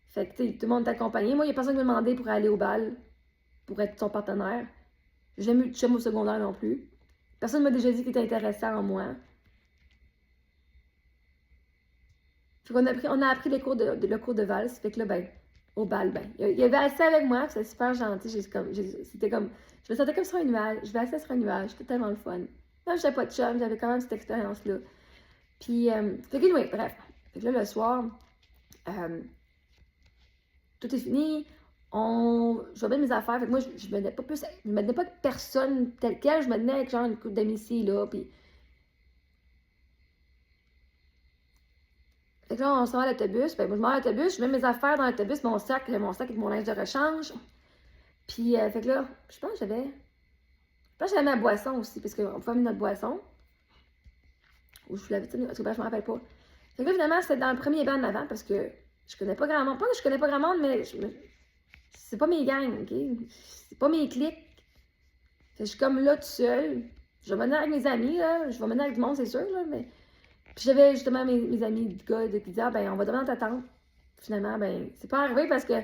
Fait que, tout le monde t'accompagnait. Moi, il n'y a personne qui m'a demandé pour aller au bal, pour être son partenaire. J'ai jamais eu de chum au secondaire non plus. Personne ne m'a déjà dit qu'il était intéressant en moi. Fait qu'on a appris le cours de valse. Fait que là, ben, au bal, ben, il avait assis avec moi, c'était super gentil. C'était comme, je me sentais comme sur un nuage. Je vais assis sur un nuage, c'était tellement le fun. Même j'avais pas de chum, j'avais quand même cette expérience-là. Puis, fait que, oui, bref. Fait que là, le soir, tout est fini. Je vais mettre mes affaires. Fait que moi, je me tenais pas de personne telle quelle. Je me tenais avec genre une couple d'amis ici, là. Puis, fait que là, on se rend à l'autobus. Ben, moi, je m'en vais à l'autobus, je mets mes affaires dans l'autobus, mon sac avec mon linge de rechange. Puis, fait que là, je pense que j'avais ma boisson aussi, parce qu'on pouvait mettre notre boisson. Ou je l'avais, en tout cas, je me rappelle pas. Fait que là, finalement, c'était dans le premier banc en avant, parce que je connais pas grand monde. Pas que je connais pas grand monde, mais c'est pas mes gangs, OK? C'est pas mes clics. Fait que je suis comme là, tout seul. Je vais mener avec mes amis, là. Je vais mener avec du monde, c'est sûr, là, mais... Puis j'avais justement mes amis de gars qui disaient, ah, ben, on va dormir dans ta tente. Finalement, ben, c'est pas arrivé parce que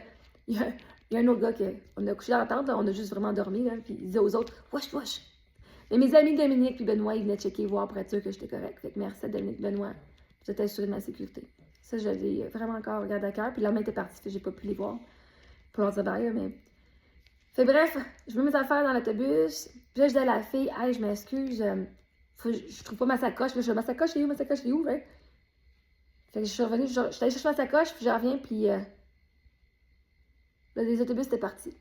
il y a un autre gars on a couché dans la tente, là, on a juste vraiment dormi, là, puis il disait aux autres, wesh, wesh. Mais mes amis Dominique et Benoît, ils venaient checker, voir pour être sûr que j'étais correct. Fait que merci à Dominique et Benoît, j'étais assurée de ma sécurité. Ça, je l'ai vraiment encore regardé à cœur, puis l'homme était parti, fait que j'ai pas pu les voir pour leur dire bye, mais. Fait bref, je mets mes affaires dans l'autobus, puis là, je dis à la fille, hey, je m'excuse. Je trouve pas ma sacoche. Là, je dis, ma sacoche est où, hein? Fait que je suis revenue, je suis allée chercher ma sacoche, puis je reviens, puis là, les autobus étaient partis.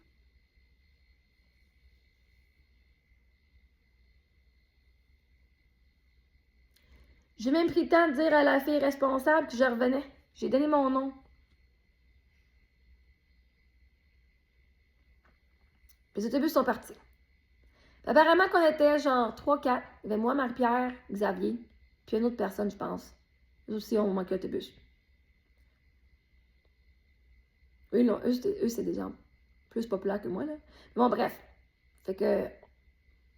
J'ai même pris le temps de dire à la fille responsable que je revenais. J'ai donné mon nom. Les autobus sont partis. Apparemment qu'on était genre 3-4. Il y avait moi, Marie-Pierre, Xavier, puis une autre personne, je pense. Eux aussi, on manquait d'autobus. Eux, non, eux, c'est des gens plus populaires que moi, là. Mais bon, bref. Fait que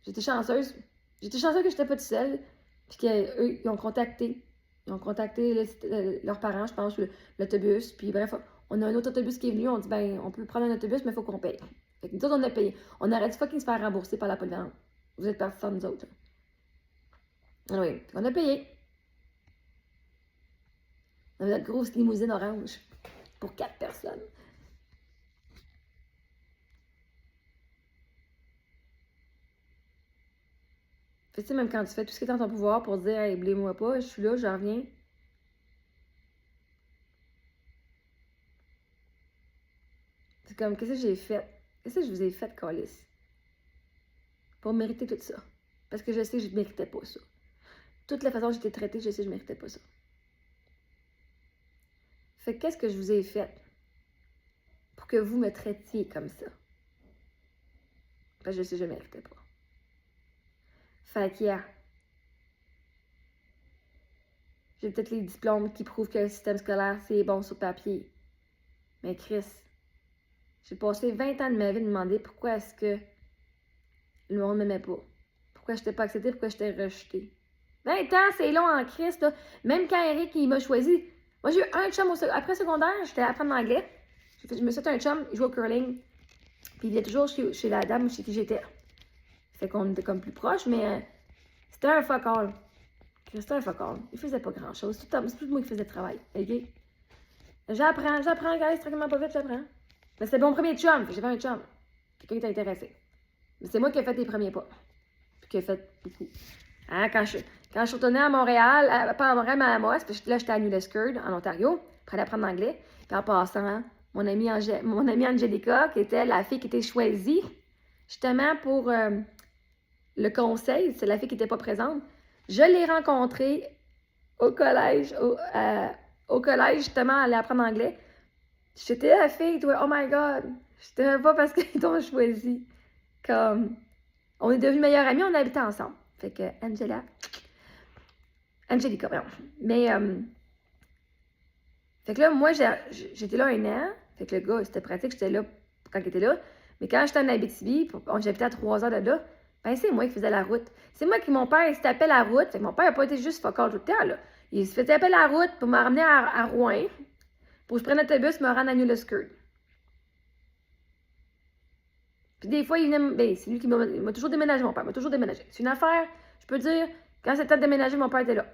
j'étais chanceuse. J'étais chanceuse que j'étais pas toute seule. Puis qu'eux, ils ont contacté. Leurs parents, je pense, l'autobus. Puis bref, on a un autre autobus qui est venu. On dit, ben, on peut prendre un autobus, mais il faut qu'on paye. Fait que nous autres, on a payé. On aurait dû fucking se faire rembourser par la polyvalente. Vous êtes partis sans nous autres. Ah oui, on a payé. On avait notre grosse limousine orange pour 4 personnes. Fait que tu sais, même quand tu fais tout ce qui est dans ton pouvoir pour dire, hey, oubliez-moi pas, je suis là, je reviens. C'est comme, qu'est-ce que j'ai fait? Qu'est-ce que je vous ai fait, câlisse? Pour mériter tout ça. Parce que je sais que je ne méritais pas ça. Toute la façon dont j'étais traitée, je sais que je ne méritais pas ça. Fait que qu'est-ce que je vous ai fait pour que vous me traitiez comme ça? Parce que je sais que je ne méritais pas. Fait que, yeah. J'ai peut-être les diplômes qui prouvent que le système scolaire, c'est bon sur papier. Mais Chris, j'ai passé 20 ans de ma vie de me demander pourquoi est-ce que le monde ne m'aimait pas. Pourquoi je n'étais pas acceptée, pourquoi j'étais rejetée. 20 ans, c'est long en Christ, là. Même quand Eric, il m'a choisi. Moi, j'ai eu un chum après secondaire, j'étais à apprendre l'anglais. Je me suis fait un chum, il jouait au curling. Puis il vivait toujours chez la dame chez qui j'étais. Fait qu'on était comme plus proches, mais c'était un fuck all. C'était un fuck all. Il faisait pas grand-chose. C'est tout moi qui faisais le travail. OK? J'apprends, guys, tranquillement pas vite, j'apprends. Mais c'était mon premier chum, j'ai fait un chum. Quelqu'un qui t'a intéressé. Mais c'est moi qui ai fait les premiers pas. Puis qui ai fait beaucoup. Hein, quand je suis retournée à Montréal, pas à Montréal, mais à Amos, parce que là, j'étais à New Lescure, en Ontario, pour aller apprendre l'anglais. Puis en passant, hein, mon amie Angelica, qui était la fille qui était choisie, justement pour le conseil, c'est la fille qui n'était pas présente. Je l'ai rencontrée au collège, au collège, justement, à aller apprendre l'anglais. J'étais la fille, toi, oh my god, j'étais même pas parce qu'ils t'ont choisi. Comme, on est devenus meilleures amies, on habitait ensemble. Fait que, Angelica, pardon. Mais, fait que là, moi, j'étais là 1 an. Fait que le gars, c'était pratique, j'étais là quand il était là. Mais quand j'étais en Abitibi, j'habitais à 3 heures de là, ben c'est moi qui faisais la route. C'est moi qui, mon père, il se tapait la route. Fait que mon père n'a pas été juste focal tout le temps, là. Il se fait taper la route pour me ramener à Rouen, pour que je prenne l'autobus me rendre à New Lescure. Puis des fois, il venait, ben, c'est lui qui m'a toujours déménagé, mon père m'a toujours déménagé. C'est une affaire, je peux dire, quand c'était temps de déménager, mon père était là.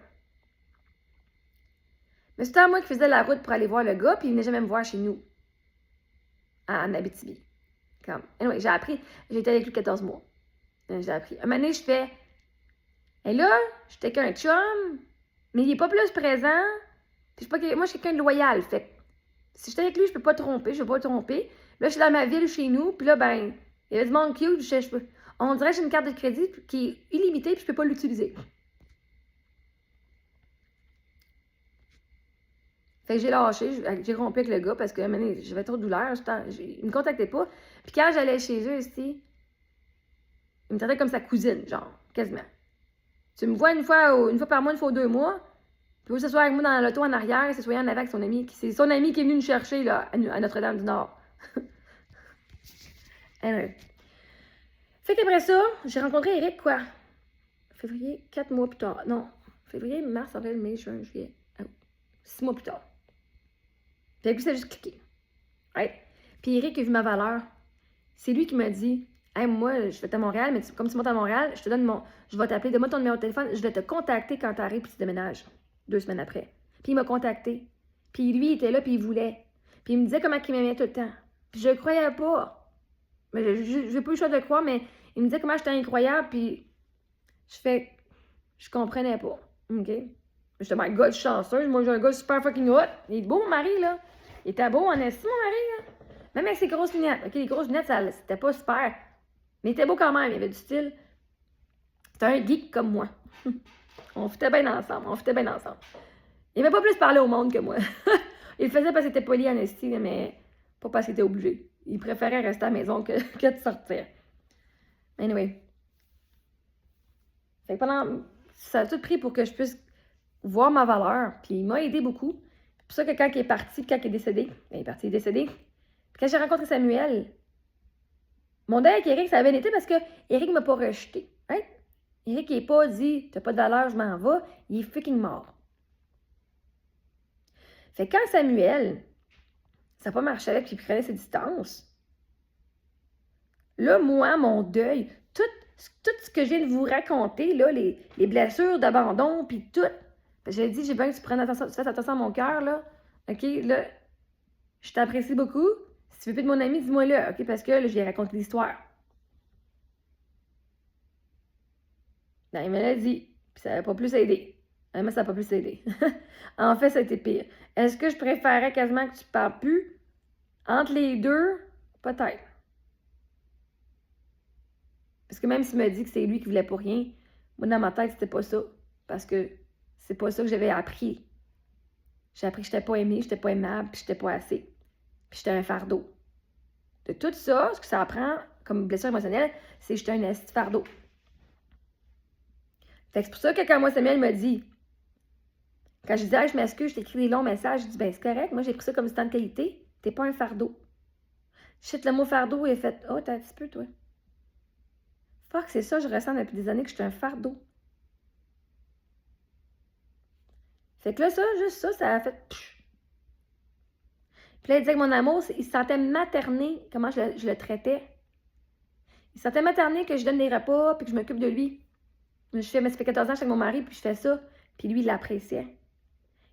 Mais c'était à moi qui faisais la route pour aller voir le gars, puis il venait jamais me voir chez nous, en Abitibi. Comme, anyway, j'ai appris, j'ai été avec lui 14 mois. J'ai appris. Un moment donné, je fais, et là, j'étais qu'un chum, mais il est pas plus présent. Puis moi, je suis quelqu'un de loyal, fait que si j'étais avec lui, je peux pas tromper, je peux pas le tromper. Là, je suis dans ma ville chez nous, puis là, ben, il y avait du monde cute, on dirait que j'ai une carte de crédit qui est illimitée, puis je peux pas l'utiliser. Fait que j'ai lâché, j'ai rompu avec le gars parce que j'avais trop de douleur, il me contactait pas. Puis quand j'allais chez eux ici, il me traitait comme sa cousine, genre, quasiment. Tu me vois une fois par mois, une fois 2 mois, puis vous s'asseoir avec moi dans l'auto en arrière, s'asseoir en avant avec son ami. C'est son ami qui est venu nous chercher là, à Notre-Dame-du-Nord. Anyway. Fait qu'après ça, j'ai rencontré Eric, quoi? Février, 4 mois plus tard. Non, février, mars, avril, mai, juin, juillet. 6 mois plus tard. Fait que ça a juste cliqué. Ouais. Puis Eric a vu ma valeur. C'est lui qui m'a dit, hey, moi, je vais à Montréal, mais comme tu montes à Montréal, je vais t'appeler, donne-moi ton numéro de téléphone, je vais te contacter quand tu arrives puis tu déménages. 2 semaines après. Puis il m'a contacté. Puis lui, il était là puis il voulait. Puis il me disait comment il m'aimait tout le temps. Puis je le croyais pas. Mais j'ai pas eu le choix de le croire, mais il me disait comment j'étais incroyable, puis je comprenais pas. OK? J'étais, my God, chanceuse. Moi, j'ai un gars super fucking hot. Il est beau, mon mari, là. Il était beau, en estime, mon mari, là. Même avec ses grosses lunettes. OK, les grosses lunettes, c'était pas super. Mais il était beau quand même. Il avait du style. C'était un geek comme moi. On fitait bien ensemble. Il aimait pas plus parler au monde que moi. Il le faisait parce qu'il était poli, en estime, mais pas parce qu'il était obligé. Il préférait rester à la maison que de sortir. Anyway. Fait que ça a tout pris pour que je puisse voir ma valeur. Puis il m'a aidé beaucoup. C'est pour ça que quand il est parti, quand il est décédé, il est décédé. Puis quand j'ai rencontré Samuel, mon deuil avec Eric, ça avait été parce que Eric m'a pas rejeté. Hein? Eric n'est pas dit, t'as pas de valeur, je m'en vais. Il est fucking mort. Fait que quand Samuel, ça n'a pas marché avec, puis il prenait ses distances, là, moi, mon deuil, tout ce que je viens de vous raconter, là, les blessures d'abandon, puis tout, j'ai dit, j'ai besoin que tu fasses attention à mon cœur, là. OK, là, je t'apprécie beaucoup. Si tu veux plus de mon ami, dis-moi-le, OK, parce que là, je lui ai raconté l'histoire. Ben, il me l'a dit, puis ça n'a pas plus aidé. Mais ça n'a pas plus aidé. En fait, ça a été pire. Est-ce que je préférais quasiment que tu ne parles plus? Entre les deux, peut-être. Parce que même s'il me dit que c'est lui qui voulait pas rien, moi, dans ma tête, c'était pas ça. Parce que c'est pas ça que j'avais appris. J'ai appris que j'étais pas aimée, j'étais pas aimable, puis j'étais pas assez. Puis j'étais un fardeau. De tout ça, ce que ça apprend comme blessure émotionnelle, c'est que j'étais un esti fardeau. Fait que c'est pour ça que quand moi, Samuel m'a dit, quand je disais, ah, je m'excuse, je t'écris des longs messages, je dis, ben c'est correct, moi j'ai pris ça comme du temps de qualité, t'es pas un fardeau. Shit, le mot fardeau, il a fait, oh, t'as un petit peu, toi. Fuck, c'est ça, je ressens depuis des années que je suis un fardeau. Fait que là, ça, juste ça, ça a fait. Puis Puis là, il disait que mon amour, il se sentait materné, comment je le traitais. Il se sentait materné que je donne des repas, puis que je m'occupe de lui. Je fais, mais ça fait 14 ans que je suis avec mon mari, puis je fais ça. Puis lui, il l'appréciait.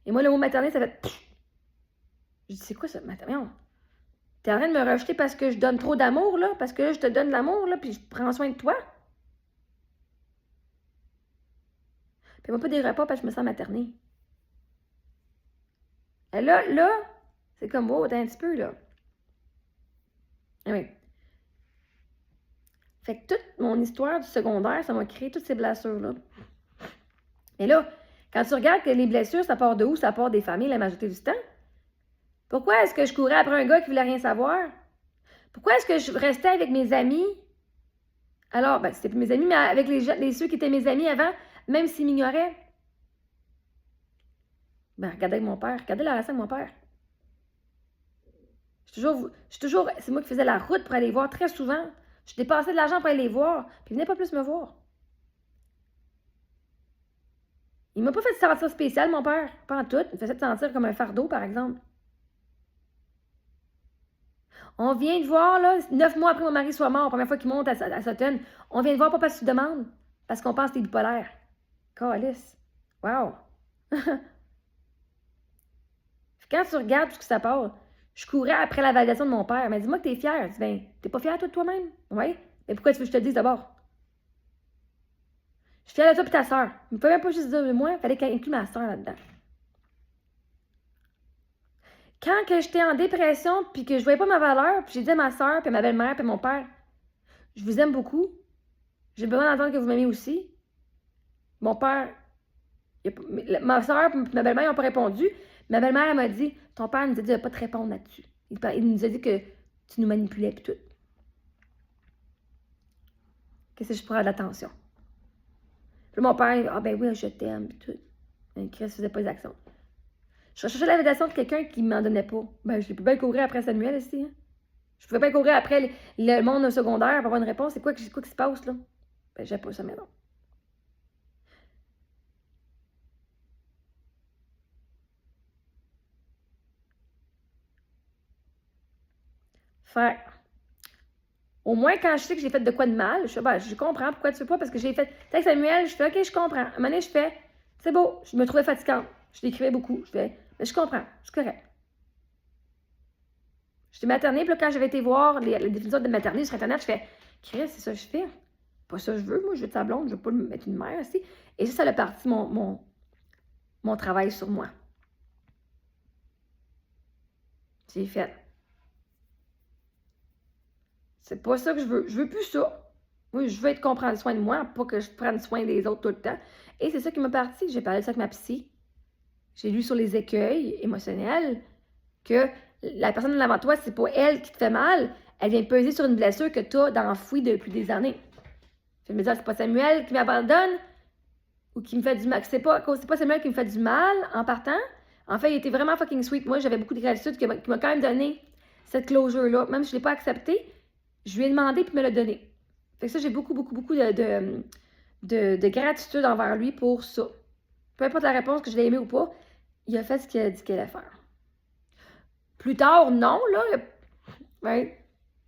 Et moi, le mot materné, ça fait... Pfff! Je dis, c'est quoi ça, materné? T'es en train de me rejeter parce que je donne trop d'amour, là? Parce que là, je te donne de l'amour, là, puis je prends soin de toi? Puis moi, pas des repas parce que je me sens maternée. Et là, c'est comme, wow, t'as un petit peu, là. Ah oui. Fait que toute mon histoire du secondaire, ça m'a créé toutes ces blessures-là. Et là, quand tu regardes que les blessures, ça part de où? Ça part des familles la majorité du temps. Pourquoi est-ce que je courais après un gars qui voulait rien savoir? Pourquoi est-ce que je restais avec mes amis? Alors, ben, c'était plus mes amis, mais avec ceux qui étaient mes amis avant, même s'ils m'ignoraient. Ben, regardez avec mon père. Regardez la relation avec mon père. C'est moi qui faisais la route pour aller les voir très souvent. Je dépensais de l'argent pour aller les voir, puis ils venaient pas plus me voir. Il m'a pas fait sentir spécial, mon père. Pas en tout. Il me faisait sentir comme un fardeau, par exemple. On vient de voir, là, 9 mois après que mon mari soit mort, la première fois qu'il monte à Sutton, on vient de voir pas parce que tu demandes, parce qu'on pense que t'es bipolaire. Calice. Wow. Quand tu regardes tout ce que ça passe, je courais après la validation de mon père. Mais dis-moi que t'es fière. Je dis, ben, t'es pas fière toi de toi-même? Oui. Mais pourquoi tu veux que je te le dise d'abord? Je suis fière de toi et ta soeur. Il ne pouvait même pas juste dire de moi, il fallait qu'elle inclue ma soeur là-dedans. Quand que j'étais en dépression, puis que je voyais pas ma valeur, puis j'ai dit à ma soeur, puis à ma belle-mère, puis à mon père, je vous aime beaucoup. J'ai besoin d'entendre que vous m'aimez aussi. Mon père, ma soeur et ma belle-mère n'ont pas répondu. Ma belle-mère, elle m'a dit, ton père nous a dit de ne pas te répondre là-dessus. Il nous a dit que tu nous manipulais, puis tout. Qu'est-ce que je pourrais avoir de l'attention? Puis mon père, ah ben oui, je t'aime, puis tout. Mais Chris faisait pas les actions. Je recherchais la validation de quelqu'un qui ne m'en donnait pas. Ben, je pouvais pas courir après Samuel aussi. Hein. Je pouvais pas courir après le monde secondaire pour avoir une réponse. C'est quoi qui se passe, là? Ben, j'ai pas ça, mais non. Faire. Au moins, quand je sais que j'ai fait de quoi de mal, je comprends pourquoi tu fais pas, parce que j'ai fait. Tu sais, Samuel, je fais, OK, je comprends. À un moment donné, je fais, c'est beau, je me trouvais fatigante. Je l'écrivais beaucoup. Je fais, mais je comprends, c'est correct. J'étais maternée, puis là, quand j'avais été voir les définitions de maternité sur Internet, je fais, Chris, c'est ça que je fais. Pas ça que je veux, moi, je veux de sa blonde, je veux pas me mettre une mère aussi. Et ça a parti mon travail sur moi. J'ai fait. C'est pas ça que je veux. Je veux plus ça. Moi, je veux être qu'on prenne soin de moi, pas que je prenne soin des autres tout le temps. Et c'est ça qui m'a parti. J'ai parlé de ça avec ma psy. J'ai lu sur les écueils émotionnels que la personne de l'avant toi, c'est pas elle qui te fait mal. Elle vient peser sur une blessure que tu as d'enfouie depuis des années. Je me dis, c'est pas Samuel qui m'abandonne ou qui me fait du mal. C'est pas Samuel qui me fait du mal en partant. En fait, il était vraiment fucking sweet. Moi, j'avais beaucoup de gratitude qui m'a quand même donné cette closure-là. Même si je ne l'ai pas acceptée, je lui ai demandé et il me l'a donné. Fait que ça, j'ai beaucoup de gratitude envers lui pour ça. Peu importe la réponse que je l'ai aimé ou pas, il a fait ce qu'il a dit qu'il allait faire. Plus tard, non, là,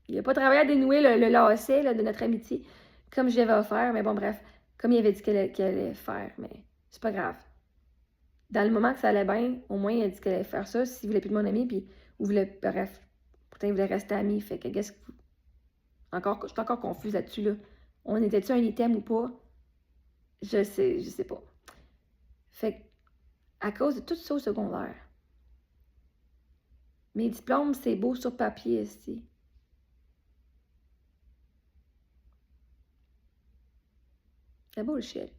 il n'a pas travaillé à dénouer le lacet de notre amitié comme j'avais offert, mais bon, bref, comme il avait dit qu'il allait faire, mais c'est pas grave. Dans le moment que ça allait bien, au moins, il a dit qu'il allait faire ça, s'il voulait plus de mon ami, puis, bref, pourtant, il voulait rester ami, fait que, je suis encore confuse là-dessus, là. On était-tu un item ou pas? Je sais pas. Fait que, à cause de tout ça au secondaire, mes diplômes, c'est beau sur papier, ici. C'est bullshit.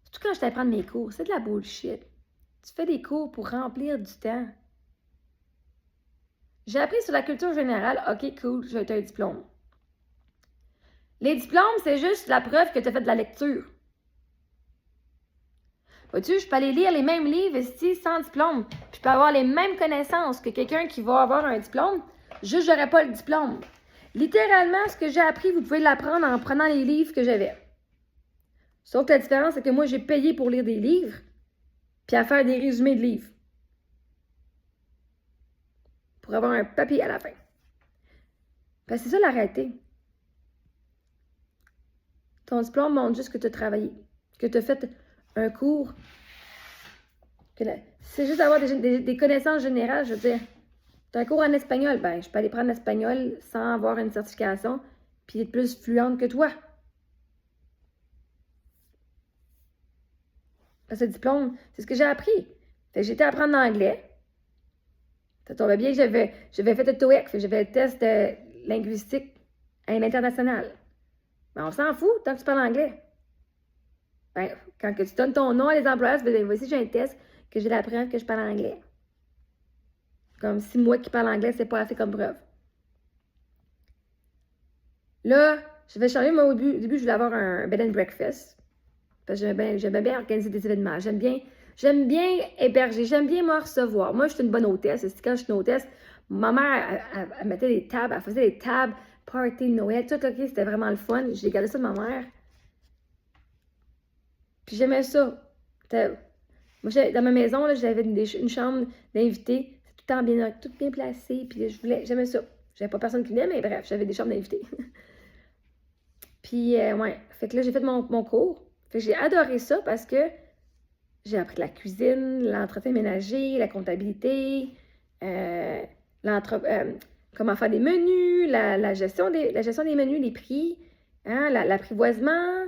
Surtout quand je t'ai prendre mes cours, c'est de la bullshit. Tu fais des cours pour remplir du temps. J'ai appris sur la culture générale, OK, cool, j'ai un diplôme. Les diplômes, c'est juste la preuve que tu as fait de la lecture. Vois-tu, je peux aller lire les mêmes livres ici sans diplôme. Puis je peux avoir les mêmes connaissances que quelqu'un qui va avoir un diplôme, juste j'aurais pas le diplôme. Littéralement, ce que j'ai appris, vous pouvez l'apprendre en prenant les livres que j'avais. Sauf que la différence, c'est que moi, j'ai payé pour lire des livres, puis à faire des résumés de livres. pour avoir un papier à la fin. Parce que c'est ça la réalité. Ton diplôme montre juste que tu as travaillé, que tu as fait un cours. C'est juste avoir des connaissances générales, je veux dire. Tu as un cours en espagnol, ben je peux aller prendre l'espagnol sans avoir une certification, puis être plus fluente que toi. Parce que le diplôme, c'est ce que j'ai appris. J'ai été apprendre l'anglais. Ça tombait bien que j'avais fait le TOEIC, j'avais le test linguistique à l'international. Ben, on s'en fout tant que tu parles anglais. Ben, quand que tu donnes ton nom à les employeurs, tu dis, voici, j'ai un test que j'ai la preuve que je parle anglais. Comme si moi qui parle anglais, c'est pas assez comme preuve. Là, je vais changer, moi, au début, je voulais avoir un bed and breakfast. Parce que j'aimais bien organiser des événements. J'aime bien héberger. J'aime bien me recevoir. Moi, je suis une bonne hôtesse. Quand je suis une hôtesse, ma mère, elle mettait des tables, elle faisait des tables, party de Noël, tout, OK, c'était vraiment le fun. J'ai gardé ça de ma mère. Puis j'aimais ça. Moi, dans ma maison, j'avais une chambre d'invités. Tout le temps tout bien placé. Puis j'aimais ça. J'avais pas personne qui venait, mais bref, j'avais des chambres d'invités. Puis, ouais. Fait que là, j'ai fait mon cours. Fait que j'ai adoré ça parce que j'ai appris la cuisine, l'entretien ménager, la comptabilité, comment faire des menus, la gestion des menus, les prix, hein, l'apprivoisement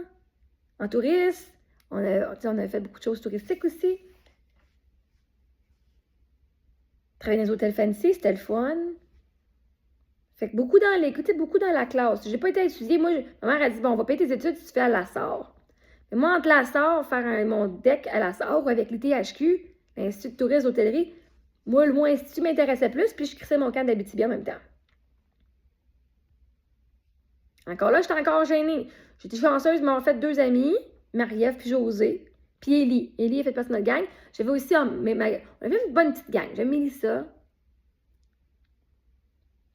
en tourisme. On a fait beaucoup de choses touristiques aussi. Travailler dans les hôtels fancy, c'était le fun. Fait que beaucoup dans la classe. J'ai pas été étudiée. Moi, ma mère a dit, bon, on va payer tes études si tu fais à la SAR. Mais moi, entre la SAR, faire mon DEC à la SAR ou avec l'ITHQ, l'Institut de tourisme d'hôtellerie, moi, le mot institut m'intéressait plus, puis je crissais mon camp d'Abitibi en même temps. Encore là, j'étais encore gênée. J'étais chanceuse de m'avoir fait 2 amis, Marie-Ève puis Josée, puis Élie. Élie a fait partie de notre gang. J'avais aussi, on avait une bonne petite gang. J'aime Mélissa.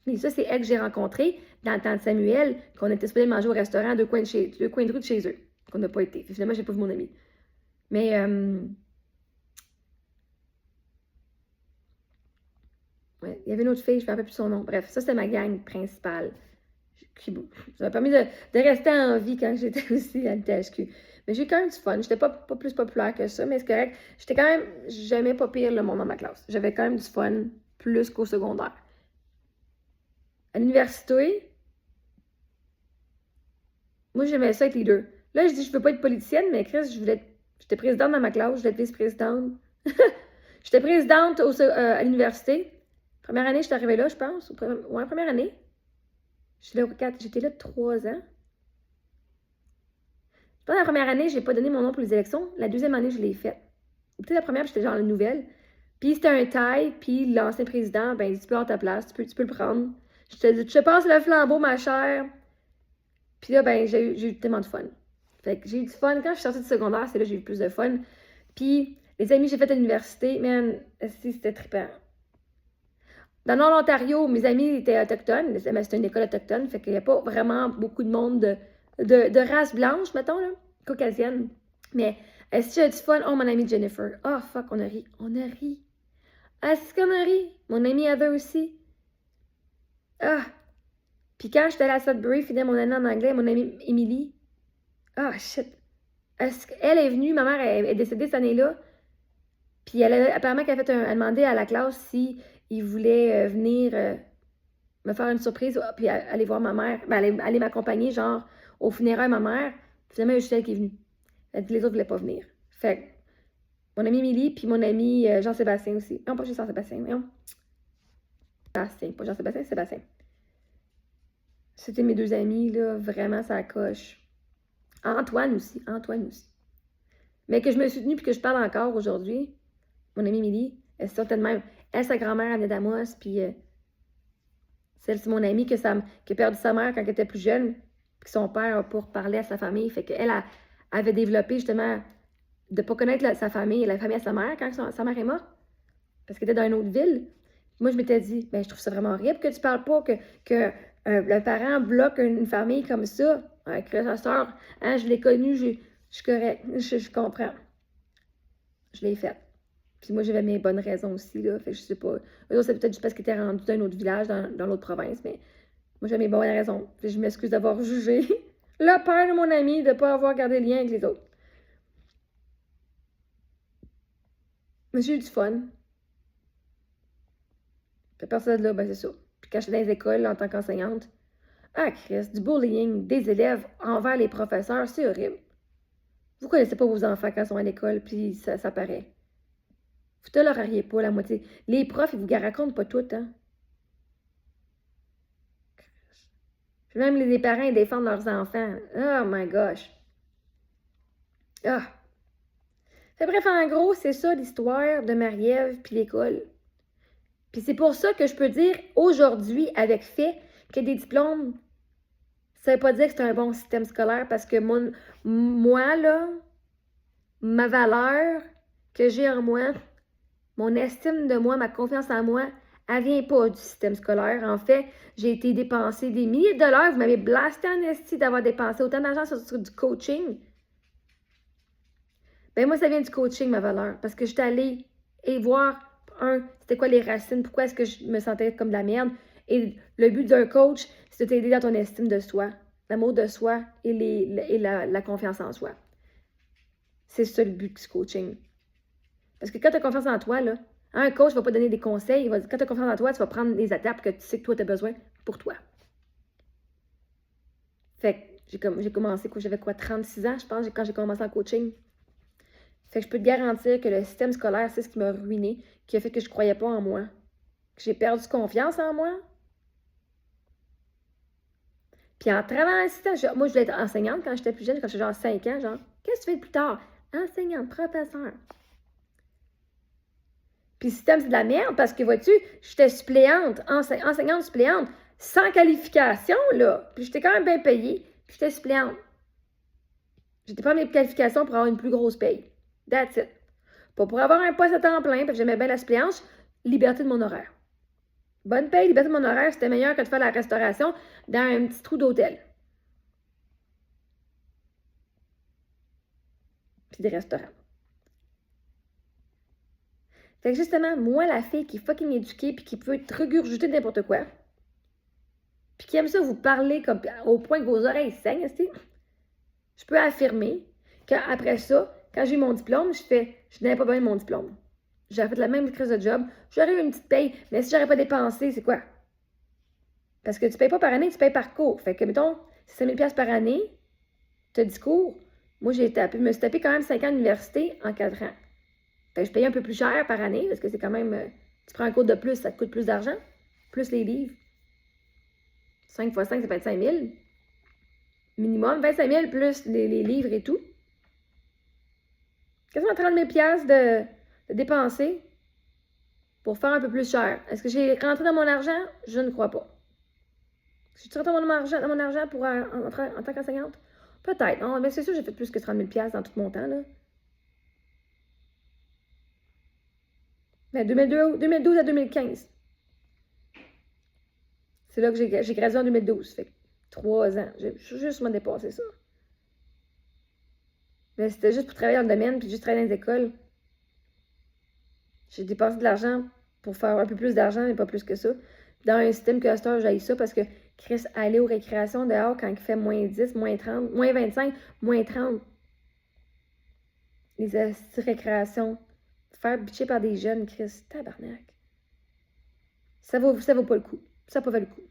Mélissa, c'est elle que j'ai rencontrée dans le temps de Samuel, qu'on était supposé manger au restaurant à 2 coins de rue de chez eux, qu'on n'a pas été. Finalement, j'ai pas vu mon ami. Mais, ouais, il y avait une autre fille, je ne me rappelle plus son nom. Bref, ça, c'était ma gang principale. Ça m'a permis de rester en vie quand j'étais aussi à l'ITHQ. Mais j'ai quand même du fun. J'étais pas plus populaire que ça, mais c'est correct. J'étais quand même, j'aimais pas pire le monde dans ma classe. J'avais quand même du fun plus qu'au secondaire. À l'université, moi, j'aimais ça être leader. Là, je dis, je veux pas être politicienne, mais Chris, j'étais présidente dans ma classe, je voulais être vice-présidente. J'étais présidente à l'université. Première année, j'étais arrivée là, je pense. Ouais, première année. J'étais là 3 ans. Pendant la première année, j'ai pas donné mon nom pour les élections. La deuxième année, je l'ai faite. Peut-être la première, j'étais genre la nouvelle. Puis c'était un taille, puis l'ancien président, ben, il dit, tu peux avoir ta place, tu peux le prendre. Je te passe le flambeau, ma chère. Puis là, ben, j'ai eu tellement de fun. Fait que j'ai eu du fun. Quand je suis sortie du secondaire, c'est là que j'ai eu plus de fun. Puis les amis que j'ai fait à l'université, man, c'était trippant. Dans le Nord-Ontario, mes amis étaient autochtones. C'était une école autochtone. Fait qu'il n'y a pas vraiment beaucoup de monde de race blanche, mettons, là, caucasienne. Mais est-ce que j'ai du fun? Oh, mon amie Jennifer. Oh, fuck, on a ri. On a ri. Est-ce qu'on a ri? Mon amie Heather aussi. Ah! Puis quand j'étais à la Sudbury, finir mon année en anglais, mon amie Emily. Ah, shit. Elle est venue, ma mère est décédée cette année-là. Puis apparemment qu'elle a demandé à la classe si ils voulaient venir me faire une surprise, puis aller voir ma mère, ben, aller m'accompagner, genre, au funérailles de ma mère. Finalement, il y a juste elle qui est venue. Les autres ne voulaient pas venir. Fait que, mon ami Émilie, puis mon ami Jean-Sébastien aussi. Non, pas Jean-Sébastien, non. Sébastien, pas Jean-Sébastien, Sébastien. C'était mes 2 amis, là, vraiment, ça coche. Antoine aussi. Mais que je me suis tenue puis que je parle encore aujourd'hui, mon amie Émilie, elle se sentait de même. Elle, sa grand-mère, elle venait d'Amos, puis c'est mon amie qui a perdu sa mère quand elle était plus jeune, puis son père a pour parler à sa famille. Fait qu'elle avait développé justement de ne pas connaître sa famille, la famille à sa mère quand sa mère est morte, parce qu'elle était dans une autre ville. Moi, je m'étais dit, ben, je trouve ça vraiment horrible que tu parles pas, que le parent bloque une famille comme ça. Avec sa soeur, hein, je l'ai connue, je suis correcte, je comprends. Je l'ai faite. Puis moi, j'avais mes bonnes raisons aussi, là. Fait que je sais pas. Eux autres, c'est peut-être juste parce qu'ils étaient rendus d'un autre village, dans l'autre province, mais moi, j'avais mes bonnes raisons. Puis je m'excuse d'avoir jugé le père de mon ami, de pas avoir gardé le lien avec les autres. Mais j'ai eu du fun. Puis à partir de là, ben c'est ça. Puis quand j'étais dans les écoles, là, en tant qu'enseignante, ah, Chris, du bullying des élèves envers les professeurs, c'est horrible. Vous connaissez pas vos enfants quand ils sont à l'école, puis ça paraît. Vous ne toléreriez pas la moitié. Les profs, ils vous racontent pas tout, hein. Puis même les parents, ils défendent leurs enfants. Oh my gosh. Ah. Fait bref, en gros, c'est ça l'histoire de Marie-Ève puis l'école. Puis c'est pour ça que je peux dire aujourd'hui, avec fait, que des diplômes, ça veut pas dire que c'est un bon système scolaire parce que moi, là, ma valeur que j'ai en moi, mon estime de moi, ma confiance en moi, elle vient pas du système scolaire. En fait, j'ai été dépensé des milliers de dollars. Vous m'avez blasté en esti d'avoir dépensé autant d'argent sur du coaching. Ben moi, ça vient du coaching, ma valeur. Parce que je suis allée et voir, c'était quoi les racines, pourquoi est-ce que je me sentais comme de la merde. Et le but d'un coach, c'est de t'aider dans ton estime de soi, l'amour de soi et la confiance en soi. C'est ça le but du coaching. Parce que quand tu as confiance en toi, là, un coach ne va pas donner des conseils. Il va dire, quand tu as confiance en toi, tu vas prendre les étapes que tu sais que toi, tu as besoin pour toi. Fait que j'ai commencé quand j'avais 36 ans, je pense, quand j'ai commencé en coaching. Fait que je peux te garantir que le système scolaire, c'est ce qui m'a ruiné, qui a fait que je ne croyais pas en moi, que j'ai perdu confiance en moi. Puis en travaillant assistant, moi, je voulais être enseignante quand j'étais plus jeune, quand j'étais genre 5 ans, genre, qu'est-ce que tu fais plus tard? Enseignante, professeur. Puis le système, c'est de la merde parce que, vois-tu, j'étais suppléante, enseignante suppléante, sans qualification, là. Puis j'étais quand même bien payée, puis j'étais suppléante. J'étais pas mes qualifications pour avoir une plus grosse paye. That's it. Pas pour avoir un poste à temps plein, parce que j'aimais bien la suppléance, liberté de mon horaire. Bonne paye, liberté de mon horaire, c'était meilleur que de faire la restauration dans un petit trou d'hôtel. Puis des restaurants. Fait que justement, moi, la fille qui est fucking éduquée puis qui peut te regurgiter n'importe quoi, puis qui aime ça vous parler comme, au point que vos oreilles saignent, je peux affirmer qu'après ça, quand j'ai eu mon diplôme, je n'avais pas besoin de mon diplôme. J'aurais fait la même crise de job, j'aurais eu une petite paye, mais si j'aurais pas dépensé, c'est quoi? Parce que tu payes pas par année, tu payes par cours. Fait que, mettons, c'est 5 000 par année, tu as 10 cours. Moi, je me suis tapé quand même 5 ans d'université en 4 ans. Fait que je payais un peu plus cher par année, parce que c'est quand même, tu prends un cours de plus, ça te coûte plus d'argent, plus les livres. 5 x 5, ça fait être 5 000. Minimum, 25 000 plus les livres et tout. Quasiment 30 000 de dépenser pour faire un peu plus cher. Est-ce que j'ai rentré dans mon argent? Je ne crois pas. Est-ce que j'ai rentré dans mon argent pour entrer en tant qu'enseignante? Peut-être. Non, mais c'est sûr que j'ai fait plus que 30 000 dans tout mon temps, là. Mais 2012 à 2015. C'est là que j'ai gradué en 2012. Fait que 3 ans. J'ai juste dépassé ça. Mais c'était juste pour travailler dans le domaine, puis juste travailler dans les écoles. J'ai dépensé de l'argent pour faire un peu plus d'argent, mais pas plus que ça. Dans un système cluster, j'ai ça parce que Chris, aller aux récréations dehors quand il fait moins 10, moins 30, moins 25, moins 30. Les récréations. Faire bitcher par des jeunes, Chris, tabarnak. Ça vaut pas le coup. Ça n'a pas valu le coup.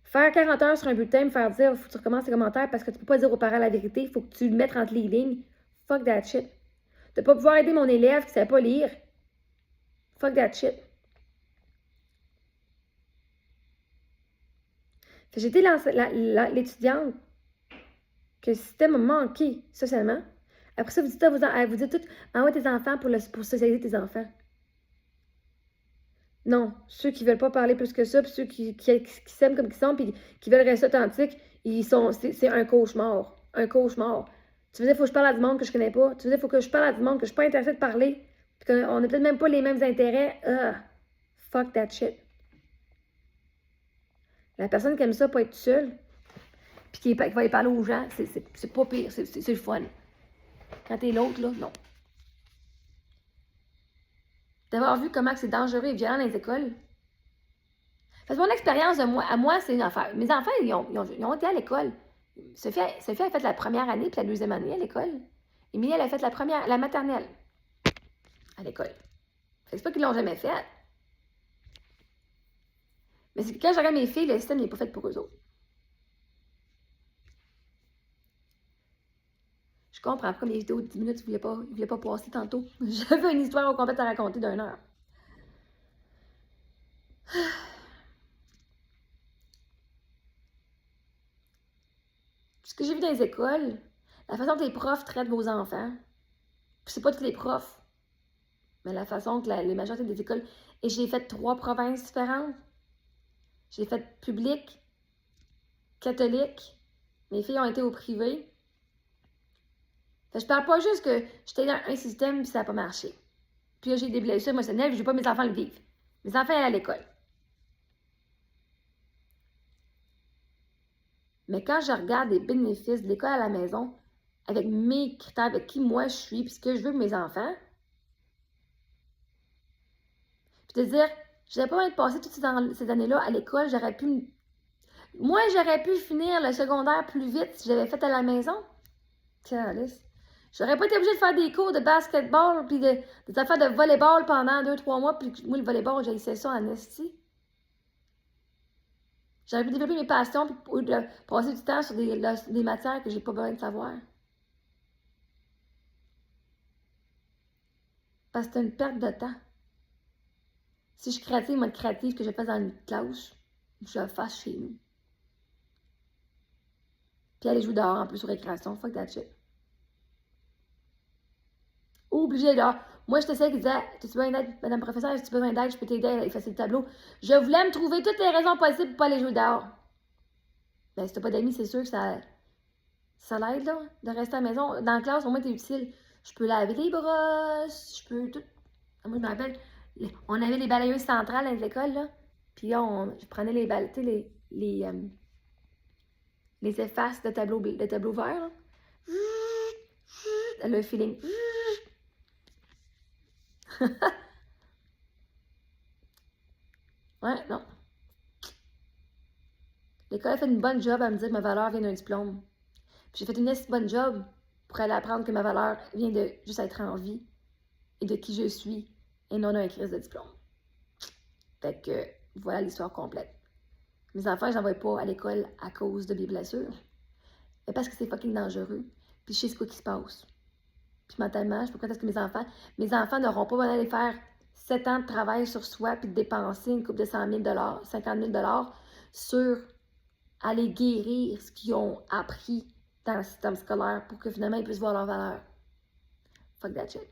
Faire 40 heures sur un bulletin, me faire dire, faut que tu recommences tes commentaires parce que tu peux pas dire aux parents la vérité, il faut que tu le mettes entre les lignes. Fuck that shit. De pas pouvoir aider mon élève qui ne savait pas lire. Fuck that shit. J'étais l'étudiante que le système a manqué socialement. Après ça, vous dites tout, envoie tes enfants pour socialiser tes enfants. Non, ceux qui veulent pas parler plus que ça, puis ceux qui s'aiment comme ils sont, puis qui veulent rester authentiques, c'est un cauchemar. Un cauchemar. Tu veux dire, il faut que je parle à du monde que je connais pas. Tu veux dire, il faut que je parle à du monde que je suis pas intéressée de parler, puis qu'on n'a peut-être même pas les mêmes intérêts. Fuck that shit. La personne qui aime ça, pas être seule, puis qui va aller parler aux gens, c'est pas pire, c'est le fun. Quand t'es l'autre, là, non. d'avoir vu comment c'est dangereux et violent dans les écoles. Parce que mon expérience à moi, c'est une affaire. Mes enfants, ils ont été à l'école. Sophie a fait la première année puis la deuxième année à l'école. Émilie, elle a fait la maternelle à l'école. C'est pas qu'ils l'ont jamais fait. Mais c'est que quand je regarde mes filles, le système n'est pas fait pour eux autres. Je comprends pourquoi mes vidéos de 10 minutes, ils voulaient pas passer tantôt. J'avais une histoire au complet à raconter d'1 heure. Ce que j'ai vu dans les écoles, la façon que les profs traitent vos enfants, puis c'est pas tous les profs, mais la façon que les majorités des écoles, et j'ai fait 3 provinces différentes. J'ai fait public, catholique, mes filles ont été au privé. Fait que je parle pas juste que j'étais dans un système et ça n'a pas marché. Puis là, j'ai des blessures émotionnelles, je veux pas mes enfants le vivre. Mes enfants allaient à l'école. Mais quand je regarde les bénéfices de l'école à la maison, avec mes critères, avec qui moi je suis, puis ce que je veux pour mes enfants, puis de dire, j'aurais pas envie de passer toutes ces années-là à l'école, moi, j'aurais pu finir le secondaire plus vite si j'avais fait à la maison. Calice. J'aurais pas été obligée de faire des cours de basketball puis des affaires de volleyball pendant 2-3 mois, puis moi, le volleyball, j'haïssais ça en esti. J'aurais pu développer mes passions puis de passer du temps sur des matières que j'ai pas besoin de savoir. Parce que c'est une perte de temps. Si je suis créative, moi, créative que je fasse dans une classe, je le fasse chez nous. Puis aller jouer dehors en plus sur récréation, fuck that shit. Obligé dehors. Moi, j'étais celle qui disait, tu as besoin d'aide, madame professeure, si tu as besoin d'aide, je peux t'aider à effacer le tableau. Je voulais me trouver toutes les raisons possibles pour pas aller jouer dehors. Ben, si t'as pas d'amis, c'est sûr que ça l'aide, là, de rester à la maison. Dans la classe, au moins, t'es utile. Je peux laver les brosses, je peux tout. Moi, je me rappelle, on avait les balayeuses centrales dans les écoles, là. Puis là, je prenais les balles, tu sais, les effaces de tableau vert, là. Le feeling. Ouais, non. L'école a fait une bonne job à me dire que ma valeur vient d'un diplôme. Puis j'ai fait une bonne job pour aller apprendre que ma valeur vient de juste être en vie et de qui je suis et non d'un crise de diplôme. Fait que voilà l'histoire complète. Mes enfants, je n'envoie pas à l'école à cause de mes blessures, mais parce que c'est fucking dangereux. Puis je sais ce qui se passe. Puis mentalement, je peux est-ce que mes enfants n'auront pas besoin d'aller faire 7 ans de travail sur soi puis de dépenser une coupe de 100 000 50 000 sur aller guérir ce qu'ils ont appris dans le système scolaire pour que finalement ils puissent voir leur valeur. Fuck that shit.